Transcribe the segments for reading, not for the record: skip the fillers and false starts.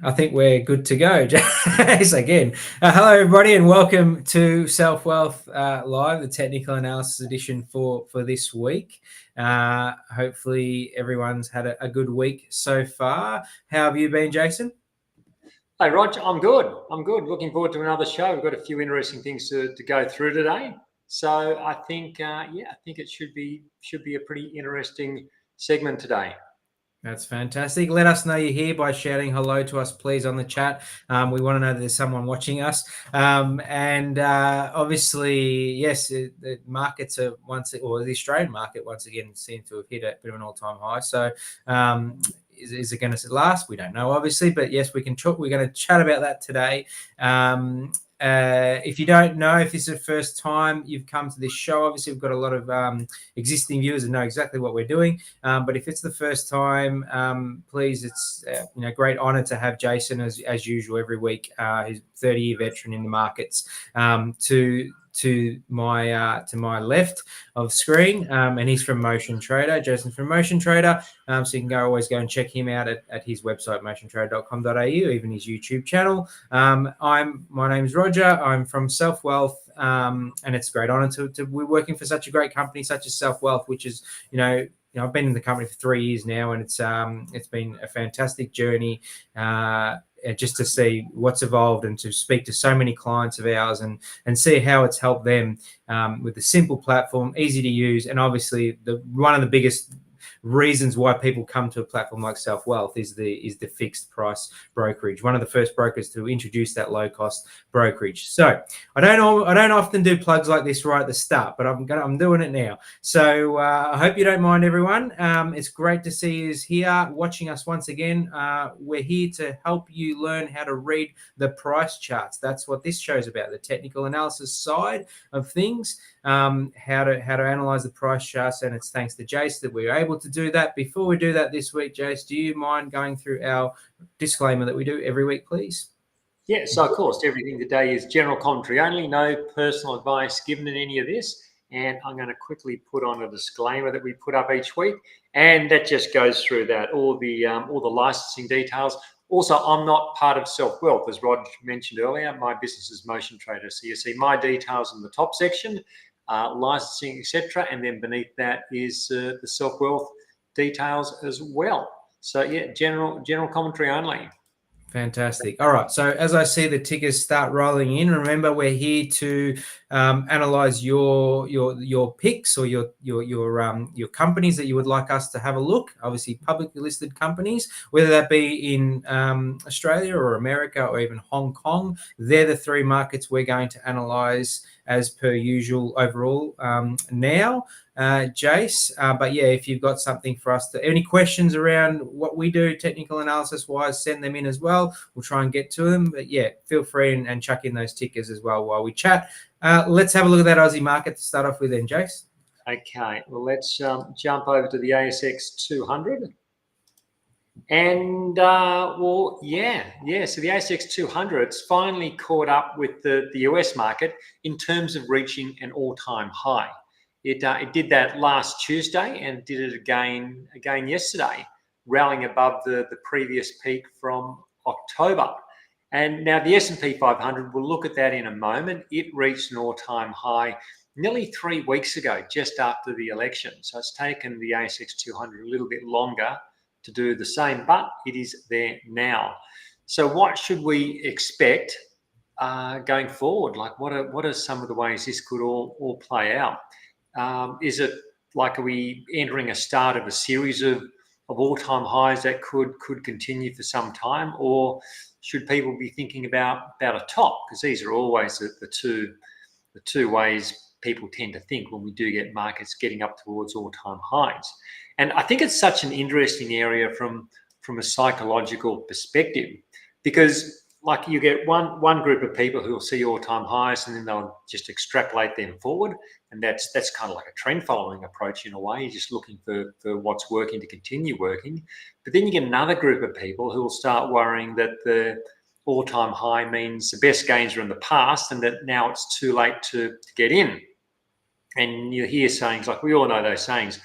I think we're good to go. Jace again. Hello, everybody, and welcome to Selfwealth Live, the technical analysis edition for this week. Hopefully, everyone's had a good week so far. How have you been, Jason? Hey, Roger, I'm good. I'm good. Looking forward to another show. We've got a few interesting things to go through today. So I think, I think it should be a pretty interesting segment today. That's fantastic. Let us know you're here by shouting hello to us, please, on the chat. We want to know that there's someone watching us. Obviously, yes, the markets are the Australian market once again seems to have hit a bit of an all-time high. So, is it going to last? We don't know, obviously, but yes, we can talk. We're going to chat about that today. If you don't know, if this is the first time you've come to this show, obviously we've got a lot of existing viewers and know exactly what we're doing. But if it's the first time, please, it's great honour to have Jason as usual every week. He's a 30-year veteran in the markets. To my left of screen, and he's from Motion Trader. Jason's from Motion Trader, so you can always go and check him out at his website, motiontrader.com.au, even his YouTube channel. My name's Roger. I'm from Selfwealth, and it's a great honour to be working for such a great company such as Selfwealth, which is I've been in the company for 3 years now, and it's been a fantastic journey. Just to see what's evolved and to speak to so many clients of ours and see how it's helped them with a simple platform, easy to use, and obviously one of the biggest reasons why people come to a platform like Selfwealth is the fixed price brokerage. One of the first brokers to introduce that low cost brokerage. So I don't often do plugs like this right at the start, but I'm doing it now. So I hope you don't mind, everyone. It's great to see you here watching us once again. We're here to help you learn how to read the price charts. That's what this show's about, the technical analysis side of things. How to analyze the price charts, and it's thanks to Jace that we're able to do that. Before we do that this week, Jace, do you mind going through our disclaimer that we do every week, please? Yes, of course. Everything today is general commentary only, no personal advice given in any of this. And I'm going to quickly put on a disclaimer that we put up each week, and that just goes through that all the licensing details. Also, I'm not part of Selfwealth, as Rod mentioned earlier. My business is Motion Trader, so you see my details in the top section. Licensing, etc., and then beneath that is the Selfwealth details as well. So yeah, general commentary only. Fantastic. All right. So as I see the tickers start rolling in, remember we're here to analyze your picks or your companies that you would like us to have a look. Obviously, publicly listed companies, whether that be in Australia or America or even Hong Kong. They're the three markets we're going to analyze as per usual overall now. Jace, but yeah, if you've got something for us, any questions around what we do technical analysis wise, send them in as well. We'll try and get to them, but yeah, feel free and chuck in those tickers as well while we chat. Let's have a look at that Aussie market to start off with then, Jace. Okay, well, let's jump over to the ASX 200. And so the ASX 200's finally caught up with the US market in terms of reaching an all-time high. It did that last Tuesday and did it again yesterday, rallying above the previous peak from October. And now the S&P 500, we'll look at that in a moment. It reached an all-time high nearly 3 weeks ago, just after the election. So it's taken the ASX 200 a little bit longer to do the same, but it is there now. So what should we expect going forward? Like what are some of the ways this could all play out? Is it like, are we entering a start of a series of all-time highs that could continue for some time, or should people be thinking about a top? Because these are always the two ways people tend to think when we do get markets getting up towards all-time highs. And I think it's such an interesting area from a psychological perspective, because like you get one group of people who will see all-time highs and then they'll just extrapolate them forward, and that's kind of like a trend following approach in a way. You're just looking for what's working to continue working. But then you get another group of people who will start worrying that the all-time high means the best gains are in the past and that now it's too late to get in. And you hear sayings like, we all know those sayings,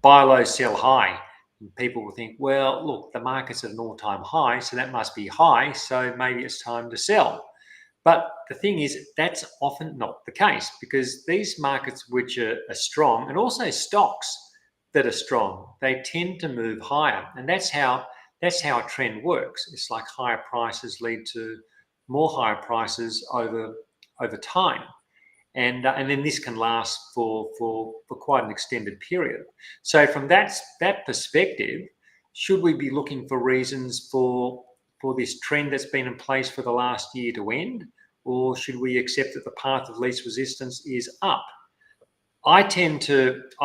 buy low, sell high. And people will think, well, look, the market's at an all-time high, so that must be high, so maybe it's time to sell. But the thing is, that's often not the case, because these markets which are strong, and also stocks that are strong, they tend to move higher. And that's how a trend works. It's like higher prices lead to more higher prices over time. And then this can last for quite an extended period. So from that perspective, should we be looking for reasons for this trend that's been in place for the last year to end, or should we accept that the path of least resistance is up? I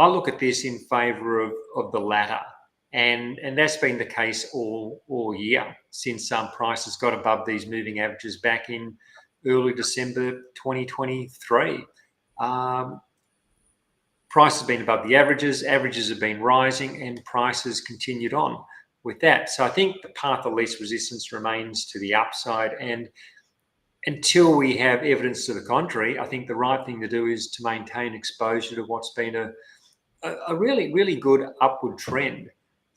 look at this in favour of the latter, and that's been the case all year since prices got above these moving averages back in early December 2023. Price has been above the averages have been rising, and prices continued on with that. So I think the path of least resistance remains to the upside, and until we have evidence to the contrary, I think the right thing to do is to maintain exposure to what's been a really, really good upward trend.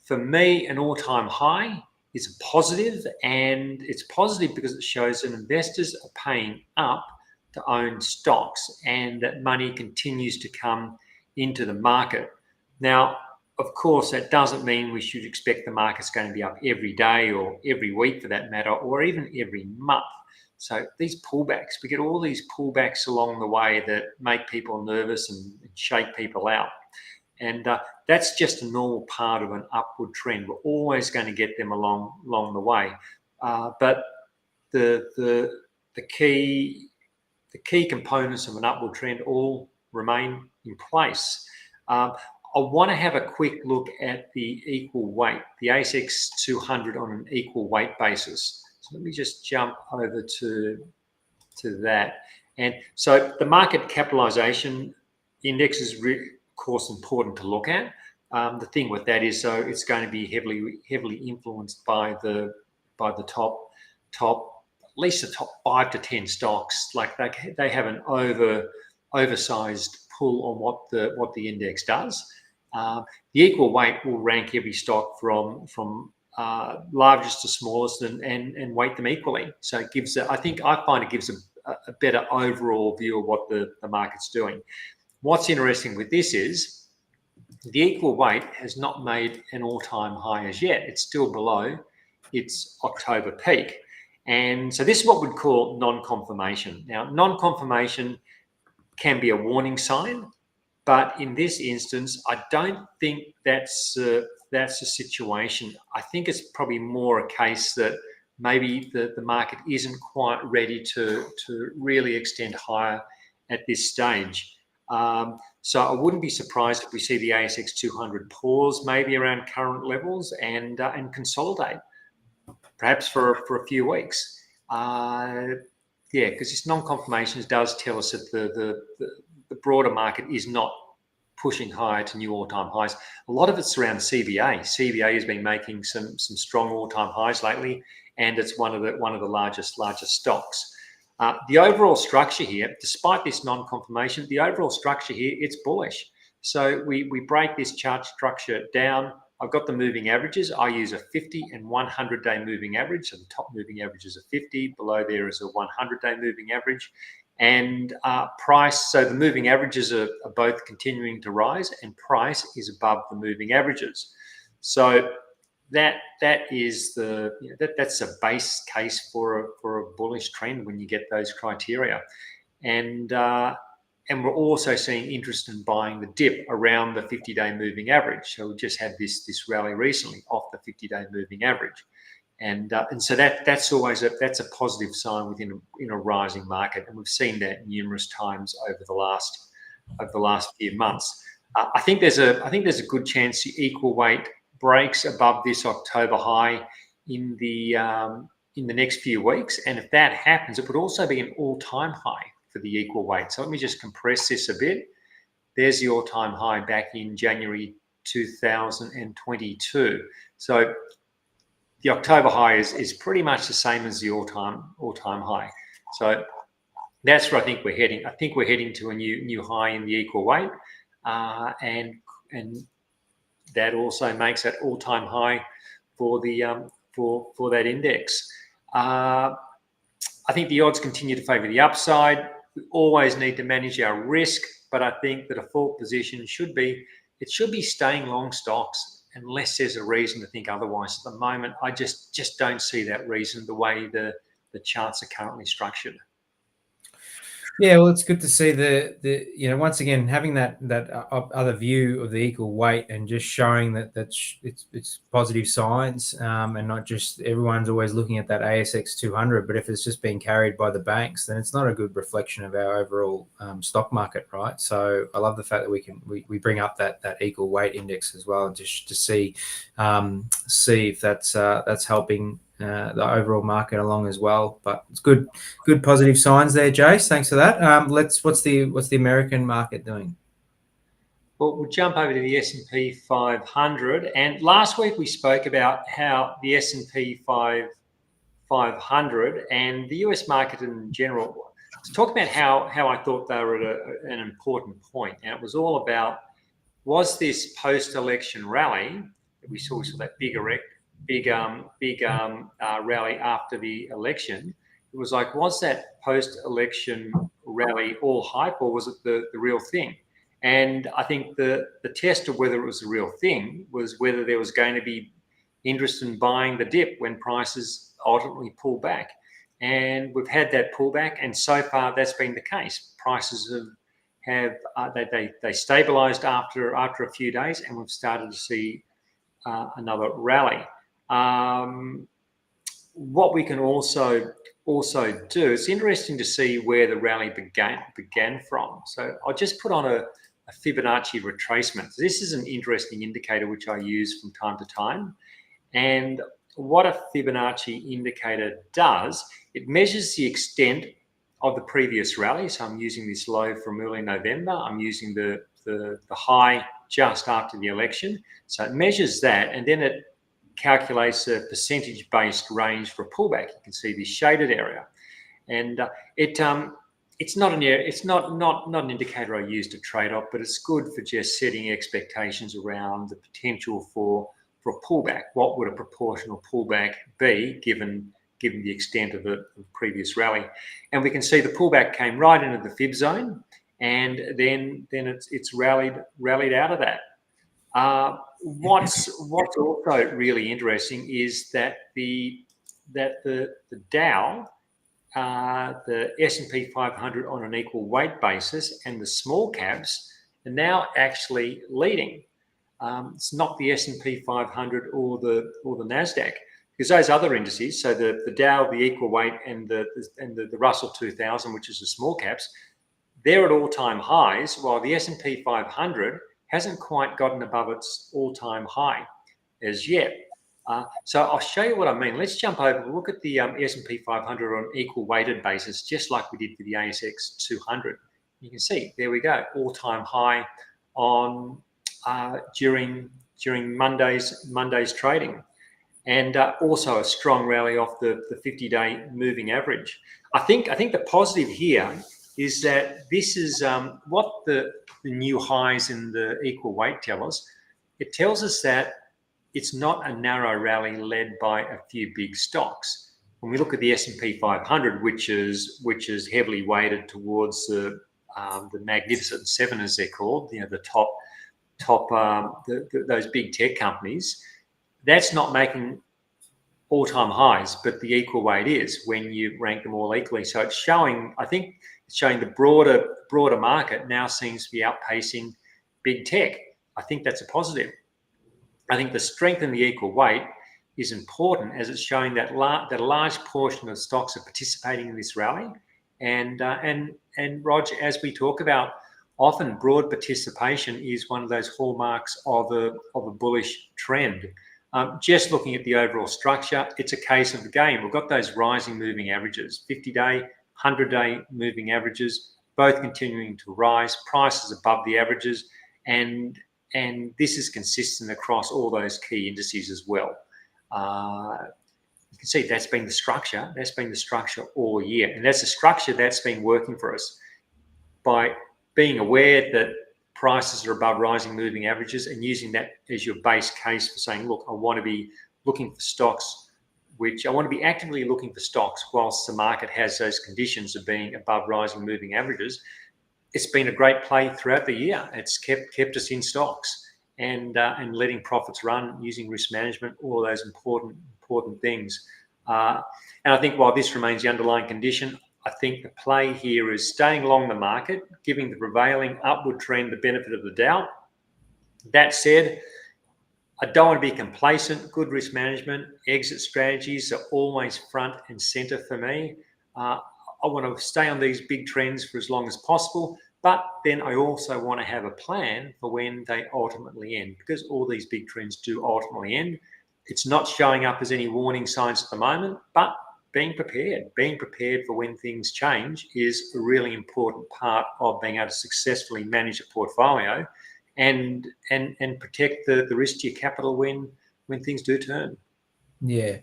For me, an all-time high is a positive, and it's positive because it shows that investors are paying up to own stocks and that money continues to come into the market. Now, of course, that doesn't mean we should expect the market's going to be up every day or every week for that matter, or even every month. So these pullbacks, we get all these pullbacks along the way that make people nervous and shake people out. And that's just a normal part of an upward trend. We're always going to get them along the way. But the key components of an upward trend all remain in place. I want to have a quick look at the equal weight, the ASX 200 on an equal weight basis. So let me just jump over to that. And so the market capitalization index is of course important to look at. The thing with that is, so it's going to be heavily influenced by the top at least the top 5 to 10 stocks. Like they have an oversized pull on what the index does. The equal weight will rank every stock from largest to smallest and weight them equally. So it gives, I find it gives a better overall view of what the market's doing. What's interesting with this is the equal weight has not made an all-time high as yet. It's still below its October peak. And so this is what we'd call non-confirmation. Now, non-confirmation can be a warning sign, but in this instance, I don't think that's a situation. I think it's probably more a case that maybe the market isn't quite ready to really extend higher at this stage. So I wouldn't be surprised if we see the ASX 200 pause maybe around current levels and consolidate, perhaps for a few weeks. Yeah, because this non-confirmation does tell us that the broader market is not pushing higher to new all-time highs. A lot of it's around CBA. CBA has been making some strong all-time highs lately, and it's one of the largest stocks. The overall structure here, despite this non-confirmation, the overall structure here, it's bullish. So we break this chart structure down. I've got the moving averages. I use a 50 and 100-day moving average. So the top moving average is a 50. Below there is a 100-day moving average. And price, so the moving averages are both continuing to rise, and price is above the moving averages. So that's a base case for a bullish trend when you get those criteria. And we're also seeing interest in buying the dip around the 50-day moving average. So we just had this rally recently off the 50-day moving average. And so that's always a positive sign in a rising market, and we've seen that numerous times over the last few months. I think there's a good chance the equal weight breaks above this October high in the next few weeks, and if that happens, it would also be an all-time high for the equal weight. So let me just compress this a bit. There's the all-time high back in January 2022. So the October high is pretty much the same as the all-time high. So that's where I think we're heading. I think we're heading to a new high in the equal weight, and that also makes that all-time high for the for that index. I think the odds continue to favour the upside. We always need to manage our risk, but I think the default position should be staying long stocks unless there's a reason to think otherwise. At the moment, I just don't see that reason the way the charts are currently structured. Yeah, well, it's good to see the once again having that other view of the equal weight and just showing that it's positive signs, and not just everyone's always looking at that ASX 200, but if it's just being carried by the banks, then it's not a good reflection of our overall stock market, right? So I love the fact that we bring up that equal weight index as well, and just to see if that's helping the overall market along as well. But it's good positive signs there, Jace. Thanks for that. What's the American market doing? Well, we'll jump over to the S&P 500. And last week we spoke about how the S&P 500 and the US market in general, to talk about how I thought they were at an important point. And it was all about, was this post-election rally that we saw that big rally after the election? It was like, was that post-election rally all hype, or was it the real thing? And I think the test of whether it was the real thing was whether there was going to be interest in buying the dip when prices ultimately pull back. And we've had that pullback, and so far that's been the case. Prices have stabilized after a few days, and we've started to see another rally. What we can also do, it's interesting to see where the rally began from. So I'll just put on a Fibonacci retracement. This is an interesting indicator which I use from time to time. And what a Fibonacci indicator does, it measures the extent of the previous rally. So I'm using this low from early November. I'm using the high just after the election. So it measures that, and then it calculates a percentage-based range for a pullback. You can see this shaded area, and it's not an indicator I use to trade off, but it's good for just setting expectations around the potential for a pullback. What would a proportional pullback be given the extent of the previous rally? And we can see the pullback came right into the fib zone, and then it's rallied out of that. What's also really interesting is that the Dow, the S&P 500 on an equal weight basis, and the small caps are now actually leading. It's not the S&P 500 or the Nasdaq, because those other indices, so the Dow, the equal weight, and the Russell 2000, which is the small caps, they're at all-time highs, while the S&P 500 hasn't quite gotten above its all-time high as yet. So I'll show you what I mean. Let's jump over and look at the S&P 500 on an equal weighted basis, just like we did for the ASX 200. You can see, there we go, all-time high on during Monday's trading, and also a strong rally off the 50-day moving average. I think the positive here is that this is what the new highs in the equal weight tell us. It tells us that it's not a narrow rally led by a few big stocks. When we look at the S&P 500, which is heavily weighted towards the Magnificent Seven, as they're called, the top those big tech companies, that's not making all-time highs, but the equal weight is when you rank them all equally. So it's showing, I think, the broader market now seems to be outpacing big tech. I think that's a positive. I think the strength in the equal weight is important, as it's showing that a large portion of stocks are participating in this rally. And Rog, as we talk about, often broad participation is one of those hallmarks of a bullish trend. Just looking at the overall structure, it's a case of the game. We've got those rising moving averages, 50-day, 100-day moving averages, both continuing to rise, prices above the averages, and this is consistent across all those key indices as well. You can see that's been the structure. That's been the structure all year, and that's a structure that's been working for us by being aware that prices are above rising moving averages, and using that as your base case for saying, look, I want to be looking for stocks, which I want to be actively looking for stocks whilst the market has those conditions of being above rising moving averages. It's been a great play throughout the year. It's kept us in stocks and letting profits run, using risk management, all of those important things. And I think while this remains the underlying condition, I think the play here is staying along the market, giving the prevailing upward trend the benefit of the doubt. That said, I don't want to be complacent. Good risk management, exit strategies are always front and center for me. I want to stay on these big trends for as long as possible, but then I also want to have a plan for when they ultimately end, because all these big trends do ultimately end. It's not showing up as any warning signs at the moment, but being prepared for when things change is a really important part of being able to successfully manage a portfolio and protect the risk to your capital when things do turn. Yeah,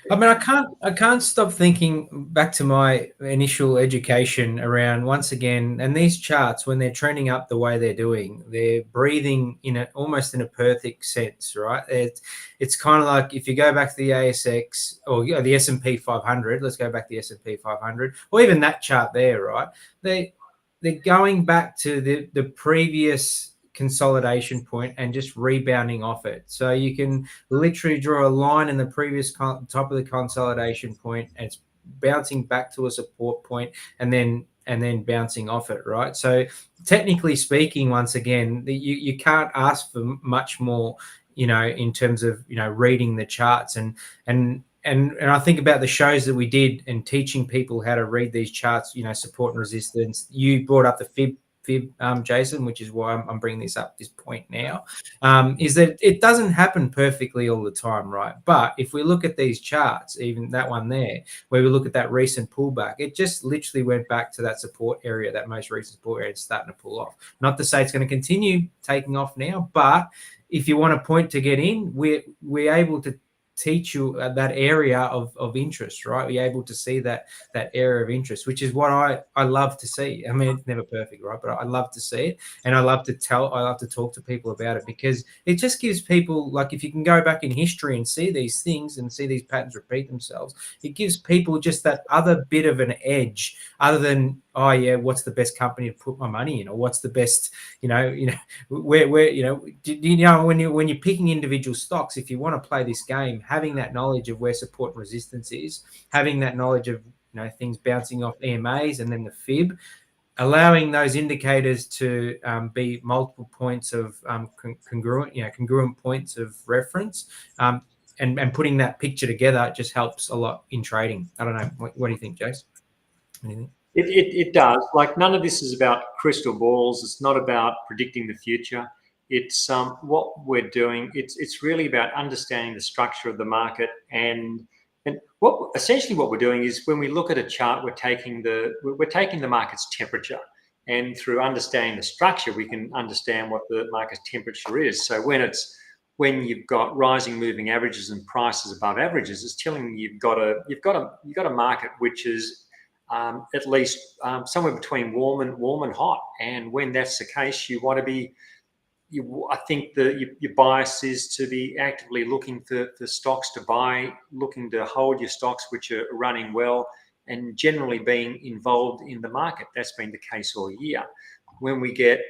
I mean, I can't stop thinking back to my initial education around, once again, and these charts, when they're trending up the way they're doing, they're breathing almost in a perfect sense, right? It's kind of like if you go back to the ASX or the S&P 500. Let's go back to the S&P 500, or even that chart there, right? They're going back to the previous consolidation point and just rebounding off it. So you can literally draw a line in the previous top of the consolidation point, and it's bouncing back to a support point and then bouncing off it, right? So technically speaking, once again, you can't ask for much more, in terms of reading the charts and I think about the shows that we did and teaching people how to read these charts, support and resistance. You brought up the fib, Jason, which is why I'm bringing this up, this point now, is that it doesn't happen perfectly all the time, right? But if we look at these charts, even that one there, where we look at that recent pullback, it just literally went back to that support area, that most recent support area, it's starting to pull off. Not to say it's going to continue taking off now, but if you want a point to get in, we're able to teach you that area of interest, right? We're able to see that area of interest, which is what I love to see. I mean, it's never perfect, right? But I love to see it, and I love to talk to people about it, because it just gives people, like, if you can go back in history and see these things and see these patterns repeat themselves, it gives people just that other bit of an edge, other than, oh yeah, what's the best company to put my money in, or what's the best, where when you're picking individual stocks, if you want to play this game, having that knowledge of where support and resistance is, having that knowledge of things bouncing off EMAs and then the fib, allowing those indicators to be multiple points of congruent points of reference, and putting that picture together just helps a lot in trading. I don't know. What do you think, Jace? Anything? It does. Like, none of this is about crystal balls. It's not about predicting the future. It's what we're doing. It's really about understanding the structure of the market, and what we're doing is, when we look at a chart, we're taking the market's temperature, and through understanding the structure, we can understand what the market's temperature is. So when you've got rising moving averages and prices above averages, it's telling you you've got a market which is at least somewhere between warm and hot. And when that's the case, you want to be. I think your bias is to be actively looking for stocks to buy, looking to hold your stocks which are running well, and generally being involved in the market. That's been the case all year. When we get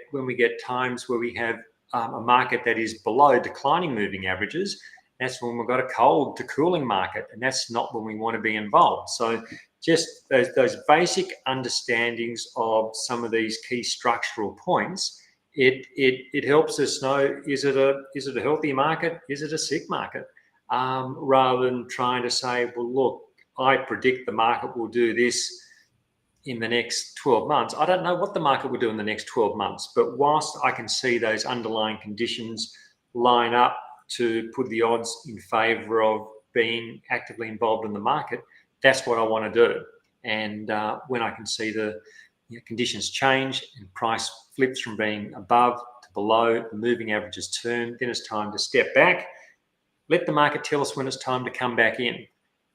times where we have a market that is below declining moving averages, that's when we've got a cold to cooling market, and that's not when we want to be involved. So just those basic understandings of some of these key structural points, it helps us know, is it a healthy market? Is it a sick market? Rather than trying to say, well, look, I predict the market will do this in the next 12 months. I don't know what the market will do in the next 12 months, but whilst I can see those underlying conditions line up to put the odds in favour of being actively involved in the market, that's what I want to do. And when I can see the conditions change and price flips from being above to below, the moving averages turn, then it's time to step back, let the market tell us when it's time to come back in.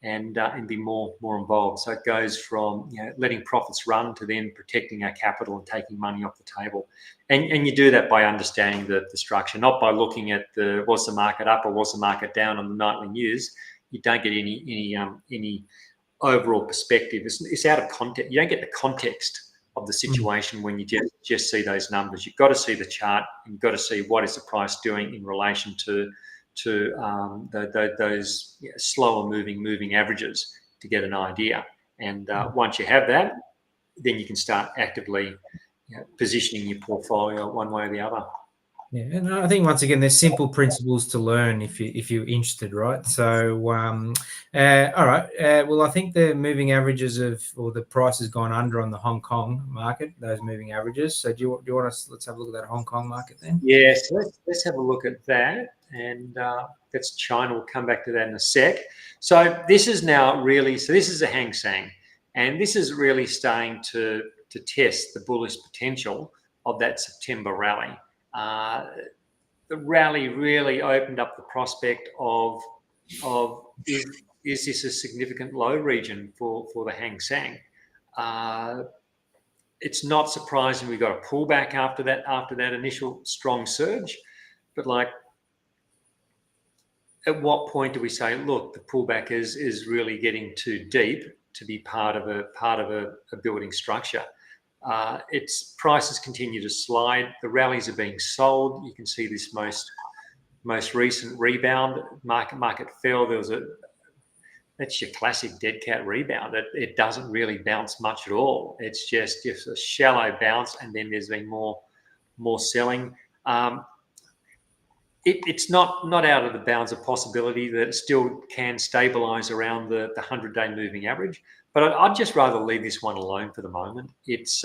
and be more involved. So it goes from letting profits run to then protecting our capital and taking money off the table. And you do that by understanding the structure, not by looking at was the market up or was the market down on the nightly news. You don't get any overall perspective. It's out of context. You don't get the context of the situation when you just see those numbers. You've got to see the chart, and you've got to see what is the price doing in relation to those slower moving averages to get an idea. And once you have that, then you can start actively positioning your portfolio one way or the other. Yeah, and I think once again, there's simple principles to learn if you're interested, right? So, all right. Well, I think the moving averages or the price has gone under on the Hong Kong market, those moving averages. So, do you want us? Let's have a look at that Hong Kong market then. Yes, let's have a look at that, and that's China. We'll come back to that in a sec. So this is now really. So this is a Hang Seng, and this is really starting to test the bullish potential of that September rally. The rally really opened up the prospect of is this a significant low region for the Hang Seng? It's not surprising we got a pullback after that initial strong surge, but like, at what point do we say, look, the pullback is really getting too deep to be part of a building structure? Its prices continue to slide. The rallies are being sold. You can see this most recent rebound. Market fell. That's your classic dead cat rebound. It doesn't really bounce much at all. It's just a shallow bounce, and then there's been more selling. It's not out of the bounds of possibility that it still can stabilize around the 100-day moving average. But I'd just rather leave this one alone for the moment. It's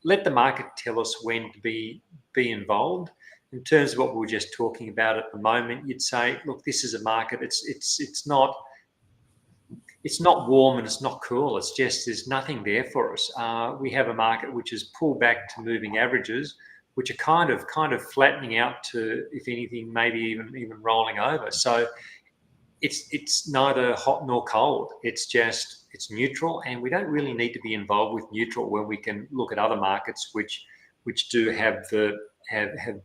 let the market tell us when to be involved. In terms of what we were just talking about at the moment, you'd say, look, this is a market. It's not warm and it's not cool. It's just there's nothing there for us. We have a market which is pulled back to moving averages, which are kind of flattening out to, if anything, maybe even rolling over. So it's neither hot nor cold. It's neutral, and we don't really need to be involved with neutral when we can look at other markets which do have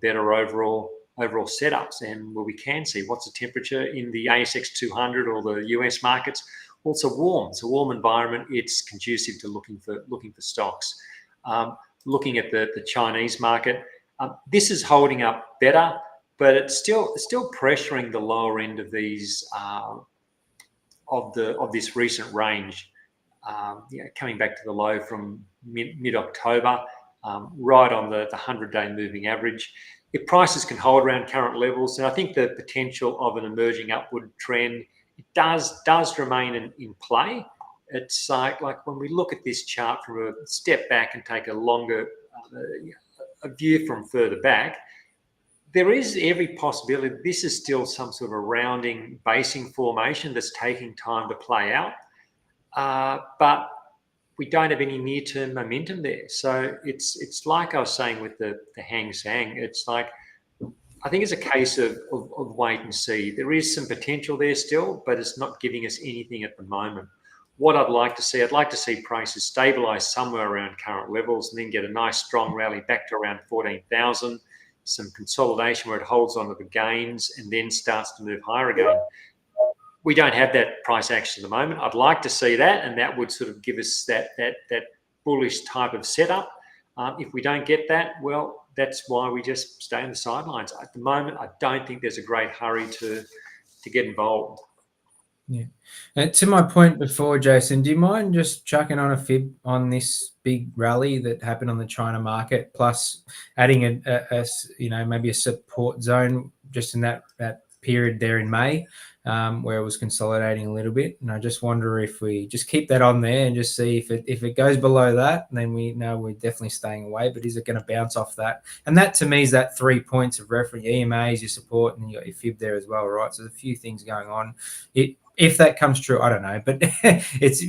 better overall setups, and where we can see what's the temperature in the ASX 200 or the US markets. Well, it's a warm environment. It's conducive to looking for stocks. Looking at the Chinese market, this is holding up better, but it's still pressuring the lower end of these of this recent range. Coming back to the low from mid-October, right on the 100-day moving average. If prices can hold around current levels, then I think the potential of an emerging upward trend does remain in play. It's like when we look at this chart from a step back and take a longer a view from further back, there is every possibility this is still some sort of rounding basing formation that's taking time to play out. But we don't have any near-term momentum there. So it's like I was saying with the Hang Seng. It's like, I think it's a case of wait and see. There is some potential there still, but it's not giving us anything at the moment. What I'd like to see prices stabilise somewhere around current levels and then get a nice strong rally back to around 14,000, some consolidation where it holds onto the gains and then starts to move higher again. We don't have that price action at the moment. I'd like to see that, and that would sort of give us that bullish type of setup. If we don't get that, well, that's why we just stay on the sidelines. At the moment, I don't think there's a great hurry to get involved. Yeah. And to my point before, Jason, do you mind just chucking on a fib on this big rally that happened on the China market, plus adding a maybe a support zone just in that period there in May, where it was consolidating a little bit? And I just wonder if we just keep that on there and just see if it goes below that, then we know we're definitely staying away. But is it going to bounce off that? And that to me is that 3 points of reference: EMAs, your support, and you got your fib there as well, right? So there's a few things going on. If that comes true, I don't know, but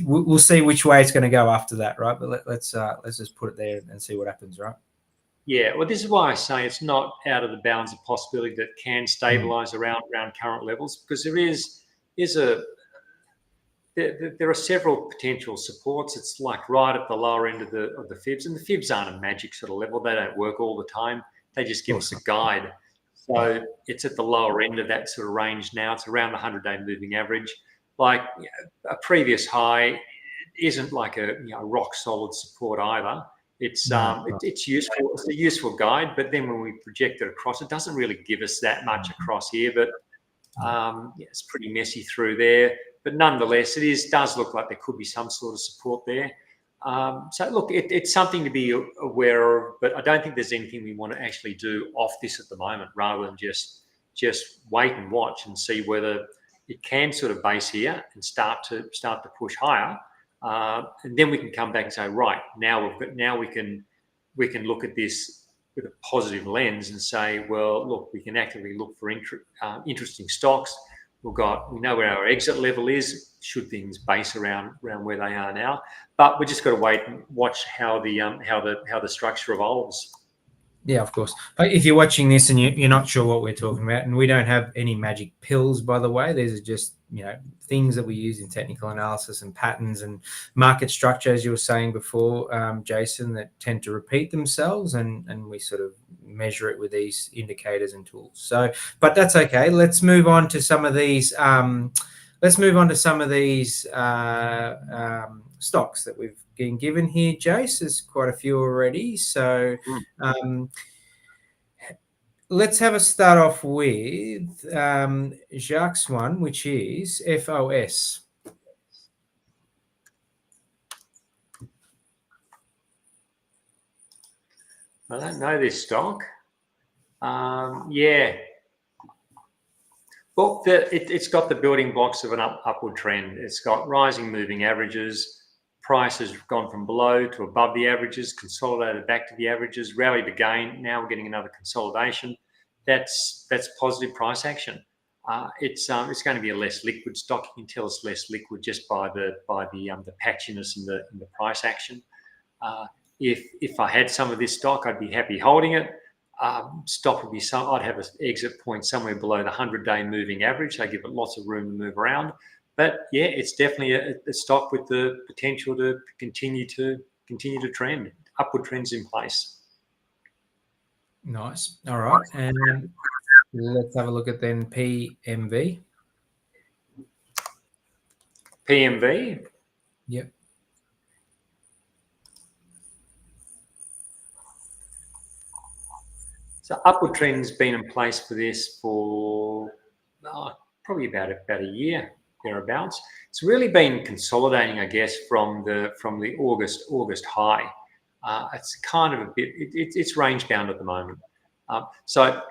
we'll see which way it's going to go after that, right? But let's just put it there and see what happens, right? Yeah, well, this is why I say it's not out of the bounds of possibility that can stabilise around current levels, because there is there are several potential supports. It's like right at the lower end of the fibs, and the fibs aren't a magic sort of level. They don't work all the time. They just give us a guide. So it's at the lower end of that sort of range now. It's around the 100-day moving average. Like a previous high isn't like a rock solid support either. It's it's useful. It's a useful guide, but then when we project it across, it doesn't really give us that much across here. But it's pretty messy through there. But nonetheless, it does look like there could be some sort of support there. So look, it's something to be aware of, but I don't think there's anything we want to actually do off this at the moment, rather than just wait and watch and see whether it can sort of base here and start to push higher, and then we can come back and say, right, now we can look at this with a positive lens and say, well, look, we can actively look for interesting stocks. We know where our exit level is, should things base around where they are now. But we just got to wait and watch how the structure evolves. Yeah, of course. If you're watching this and you're not sure what we're talking about, and we don't have any magic pills, by the way, these are just things that we use in technical analysis and patterns and market structure, as you were saying before, Jason, that tend to repeat themselves, and we sort of measure it with these indicators and tools. So, but that's okay. Let's move on to some of these. Stocks that we've been given here, Jace. There's quite a few already. So let's have a start off with Jacques' one, which is FOS. I don't know this stock. Yeah. Well, it's got the building blocks of an upward trend. It's got rising moving averages. Price has gone from below to above the averages, consolidated back to the averages, rallied again. Now we're getting another consolidation. That's positive price action. It's going to be a less liquid stock. You can tell it's less liquid just by the patchiness in the price action. If I had some of this stock, I'd be happy holding it. Stock would be I'd have an exit point somewhere below the 100-day moving average. They give it lots of room to move around. But yeah, it's definitely a stock with the potential to continue to trend. Upward trends in place. Nice. All right, and let's have a look at then PMV. PMV. Yep. So upward trend's been in place for this for probably about a year, thereabouts. It's really been consolidating, I guess, from the August high. It's kind of a bit. It's range bound at the moment. So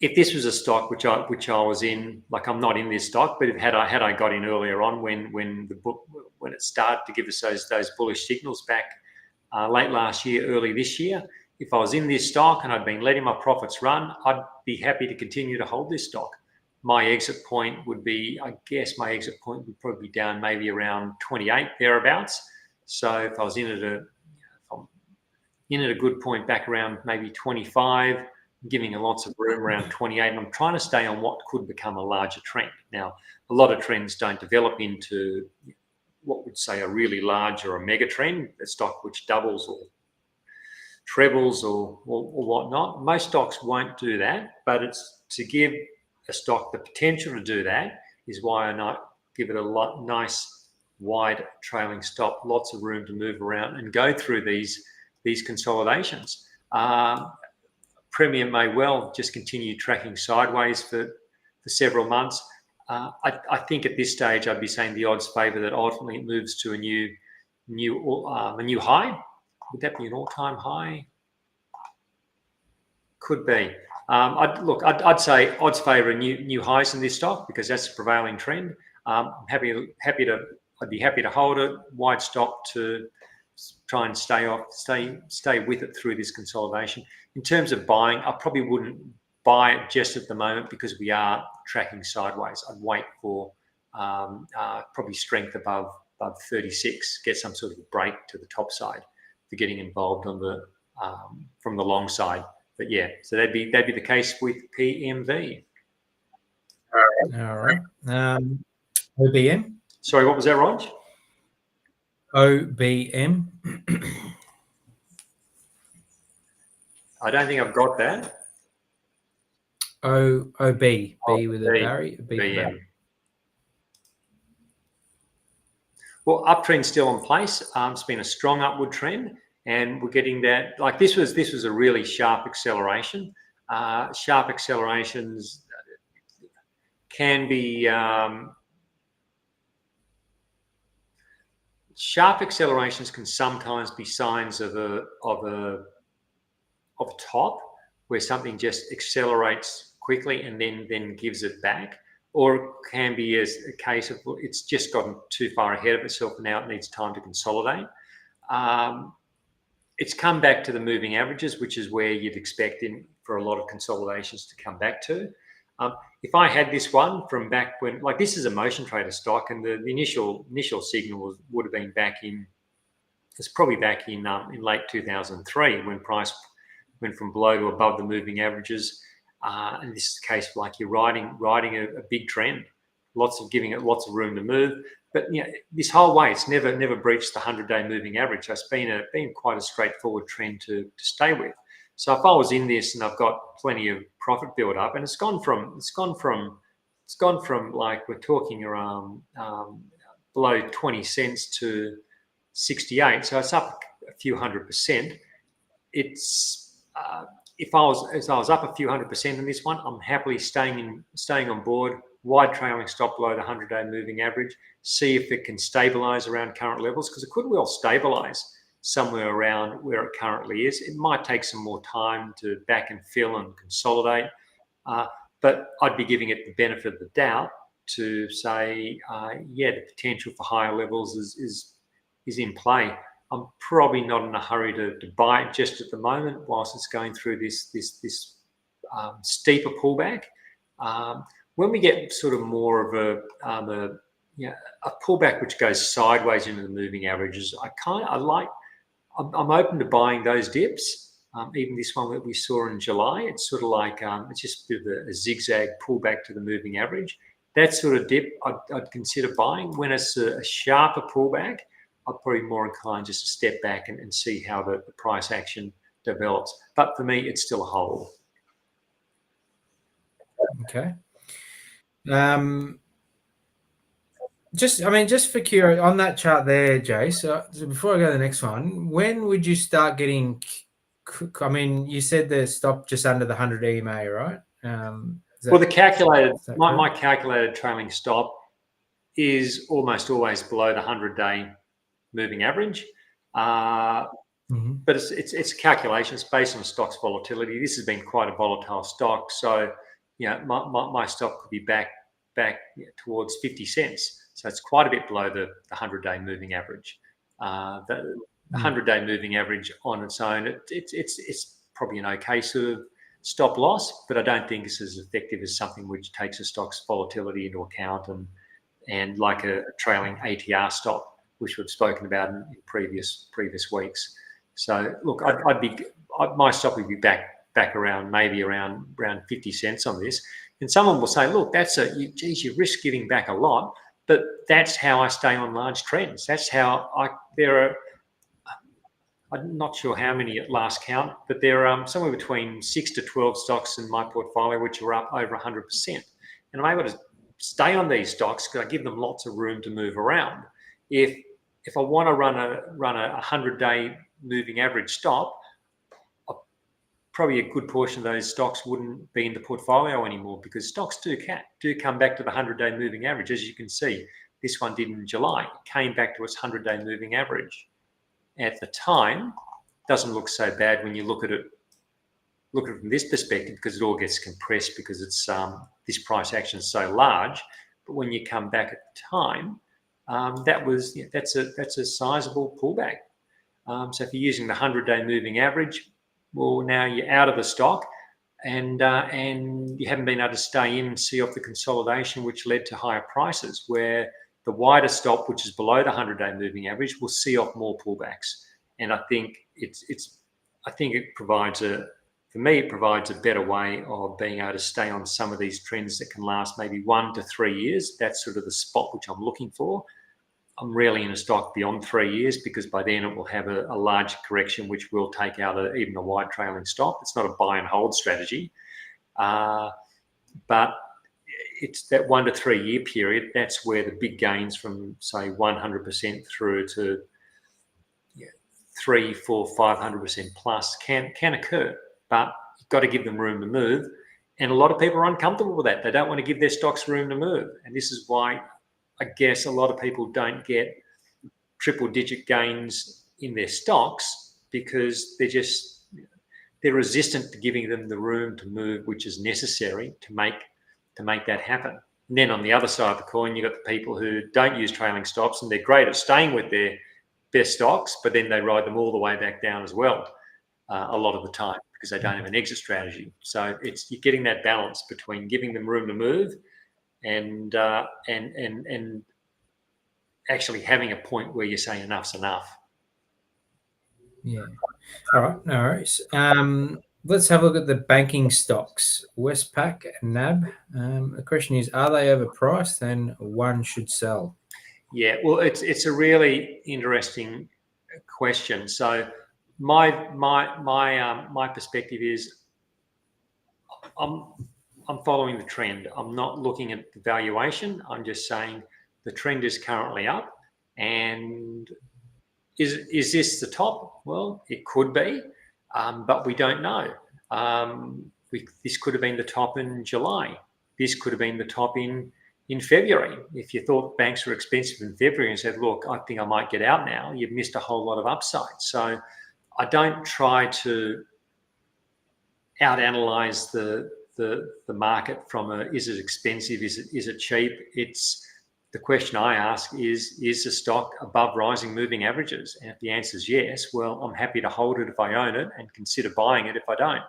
if this was a stock which I was in, like I'm not in this stock, but had I got in earlier on when it started to give us those bullish signals back late last year, early this year. If I was in this stock and I'd been letting my profits run, I'd be happy to continue to hold this stock. My exit point would be, I guess my exit point would probably be down maybe around 28, thereabouts. So if I was in at a good point back around maybe 25, giving a lots of room around 28, and I'm trying to stay on what could become a larger trend. Now, a lot of trends don't develop into what would say a really large or a mega trend, a stock which doubles or trebles or whatnot. Most stocks won't do that, but it's to give a stock the potential to do that is why I not give it a nice wide trailing stop, lots of room to move around and go through these consolidations. Premium may well just continue tracking sideways for several months. I think at this stage I'd be saying the odds favour that ultimately it moves to a new high. Would that be an all-time high? Could be. I'd say odds favour new highs in this stock because that's the prevailing trend. I'd be happy to hold it, wide stop to try and stay with it through this consolidation. In terms of buying, I probably wouldn't buy it just at the moment because we are tracking sideways. I'd wait for probably strength above 36, get some sort of break to the top side for getting involved on the from the long side. But yeah, so that'd be the case with PMV. All right. OBM. Sorry, what was that, Rog? OBM. I don't think I've got that. OB. B with a B, Barry. B for BM. Barry. Well, uptrend's still in place. It's been a strong upward trend, and we're getting that. Like this was a really sharp acceleration. Sharp accelerations can be sharp accelerations can sometimes be signs of a top where something just accelerates quickly and then gives it back, or it can be as a case of it's just gotten too far ahead of itself and now it needs time to consolidate. It's come back to the moving averages, which is where you'd expect for a lot of consolidations to come back to. If I had this one from back when, like this is a motion trader stock, and the initial signal would have been back in, it's probably back in late 2003 when price went from below to above the moving averages. And this is the case of like you're riding a big trend, giving it lots of room to move. But this whole way, it's never breached the 100-day moving average. So it's been quite a straightforward trend to stay with. So if I was in this and I've got plenty of profit build up, and it's gone from like we're talking around below 20 cents to 68, so it's up a few 100%. It's if I was up a few 100% in this one, I'm happily staying on board. Wide trailing stop below the 100-day moving average. See if it can stabilize around current levels, because it could well stabilize somewhere around where it currently is. It might take some more time to back and fill and consolidate, but I'd be giving it the benefit of the doubt to say, the potential for higher levels is in play. I'm probably not in a hurry to buy it just at the moment, whilst it's going through this steeper pullback. When we get sort of more of a pullback which goes sideways into the moving averages, I'm open to buying those dips. Even this one that we saw in July, it's sort of like it's just a bit of a zigzag pullback to the moving average. That sort of dip I'd consider buying. When it's a sharper pullback, I'm probably more inclined just to step back and see how the price action develops. But for me, it's still a hold. Okay. Just for curiosity, on that chart there, Jay, so before I go to the next one, when would you start getting, you said the stop just under the 100 EMA, right? The calculated, my calculated trailing stop is almost always below the 100-day moving average. But it's a calculation. It's based on the stock's volatility. This has been quite a volatile stock. So, my stock could be back towards 50 cents. So it's quite a bit below the 100-day moving average. The 100-day moving average on its own, it's probably an okay sort of stop loss, but I don't think it's as effective as something which takes a stock's volatility into account and like a trailing ATR stop, which we've spoken about in previous weeks. So look, my stop would be back around maybe around 50 cents on this. And someone will say, look, you risk giving back a lot, but that's how I stay on large trends. That's how I'm not sure how many at last count, but there are somewhere between 6 to 12 stocks in my portfolio which are up over 100%. And I'm able to stay on these stocks because I give them lots of room to move around. If I want to run a 100-day moving average stop, probably a good portion of those stocks wouldn't be in the portfolio anymore, because stocks do come back to the 100-day moving average. As you can see, this one did in July. It came back to its 100-day moving average. At the time, doesn't look so bad when you look at it from this perspective, because it all gets compressed because it's this price action is so large. But when you come back at the time, that's a sizable pullback. So if you're using the 100-day moving average, well, now you're out of the stock, and you haven't been able to stay in and see off the consolidation, which led to higher prices, where the wider stop, which is below the 100-day moving average, will see off more pullbacks. And I think it provides for me, it provides a better way of being able to stay on some of these trends that can last maybe 1 to 3 years. That's sort of the spot which I'm looking for. I'm rarely in a stock beyond 3 years, because by then it will have a large correction, which will take out even a wide trailing stop. It's not a buy and hold strategy, but it's that 1 to 3 year period. That's where the big gains from, say, 100% through to 3, 4, 500% plus can occur, but you've got to give them room to move. And a lot of people are uncomfortable with that. They don't want to give their stocks room to move. And this is why I guess a lot of people don't get triple digit gains in their stocks, because they're resistant to giving them the room to move, which is necessary to make that happen. And then on the other side of the coin, you've got the people who don't use trailing stops, and they're great at staying with their stocks, but then they ride them all the way back down as well, a lot of the time, because they don't have an exit strategy. So you're getting that balance between giving them room to move and actually having a point where you say enough's enough. Yeah. All right. No worries. Let's have a look at the banking stocks. Westpac and NAB. The question is, are they overpriced and one should sell? Yeah, well, it's a really interesting question. So my perspective is I'm following the trend. I'm not looking at the valuation. I'm just saying the trend is currently up. And is this the top? Well, it could be, but we don't know. This could have been the top in July. This could have been the top in February. If you thought banks were expensive in February and said, look, I think I might get out now, you've missed a whole lot of upside. So I don't try to out-analyze the market from is it expensive, is it cheap? It's the question I ask is the stock above rising moving averages? And if the answer is yes, well, I'm happy to hold it if I own it and consider buying it if I don't.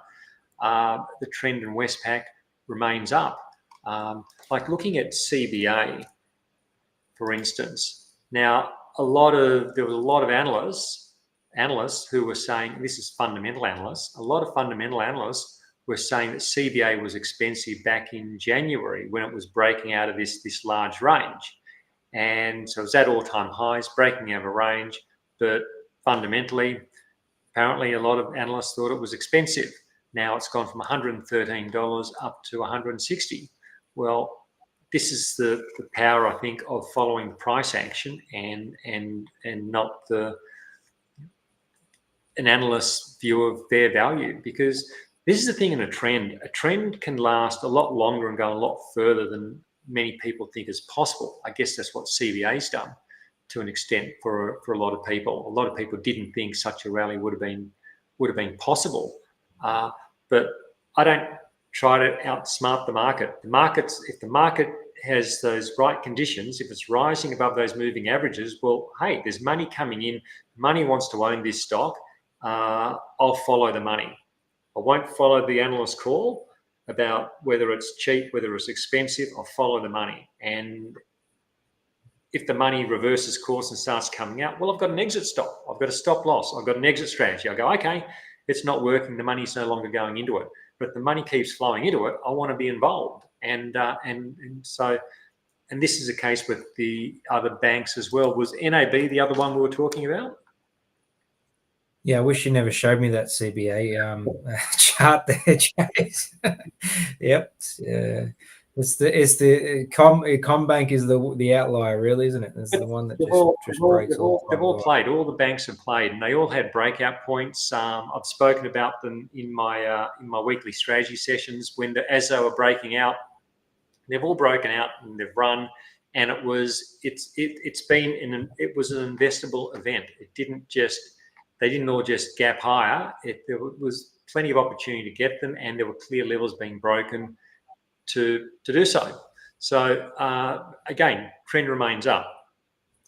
The trend in Westpac remains up. Like looking at CBA, for instance. Now, there was a lot of analysts who were saying, this is fundamental analysts, a lot of fundamental analysts were saying that CBA was expensive back in January when it was breaking out of this large range. And so it was at all-time highs, breaking out of a range, but fundamentally, apparently a lot of analysts thought it was expensive. Now it's gone from $113 up to $160. Well, this is the power, I think, of following price action and not an analyst's view of fair value, because this is the thing in a trend. A trend can last a lot longer and go a lot further than many people think is possible. I guess that's what CBA's done to an extent for a lot of people. A lot of people didn't think such a rally would have been possible. But I don't try to outsmart the market. If the market has those right conditions, if it's rising above those moving averages, well, hey, there's money coming in. Money wants to own this stock. I'll follow the money. I won't follow the analyst call about whether it's cheap, whether it's expensive. I'll follow the money. And if the money reverses course and starts coming out, well, I've got an exit stop. I've got a stop loss. I've got an exit strategy. I go, okay, it's not working. The money's no longer going into it. But if the money keeps flowing into it, I want to be involved. And this is the case with the other banks as well. Was NAB the other one we were talking about? Yeah, I wish you never showed me that CBA chart there, Chase. Yep. It's the Combank is the outlier, really, isn't it? It's the one that just breaks all. They've all played. All the banks have played, and they all had breakout points. I've spoken about them in my weekly strategy sessions. As they were breaking out, they've all broken out and they've run. And it was an investable event. They didn't all just gap higher. There was plenty of opportunity to get them, and there were clear levels being broken to do so. So again, trend remains up.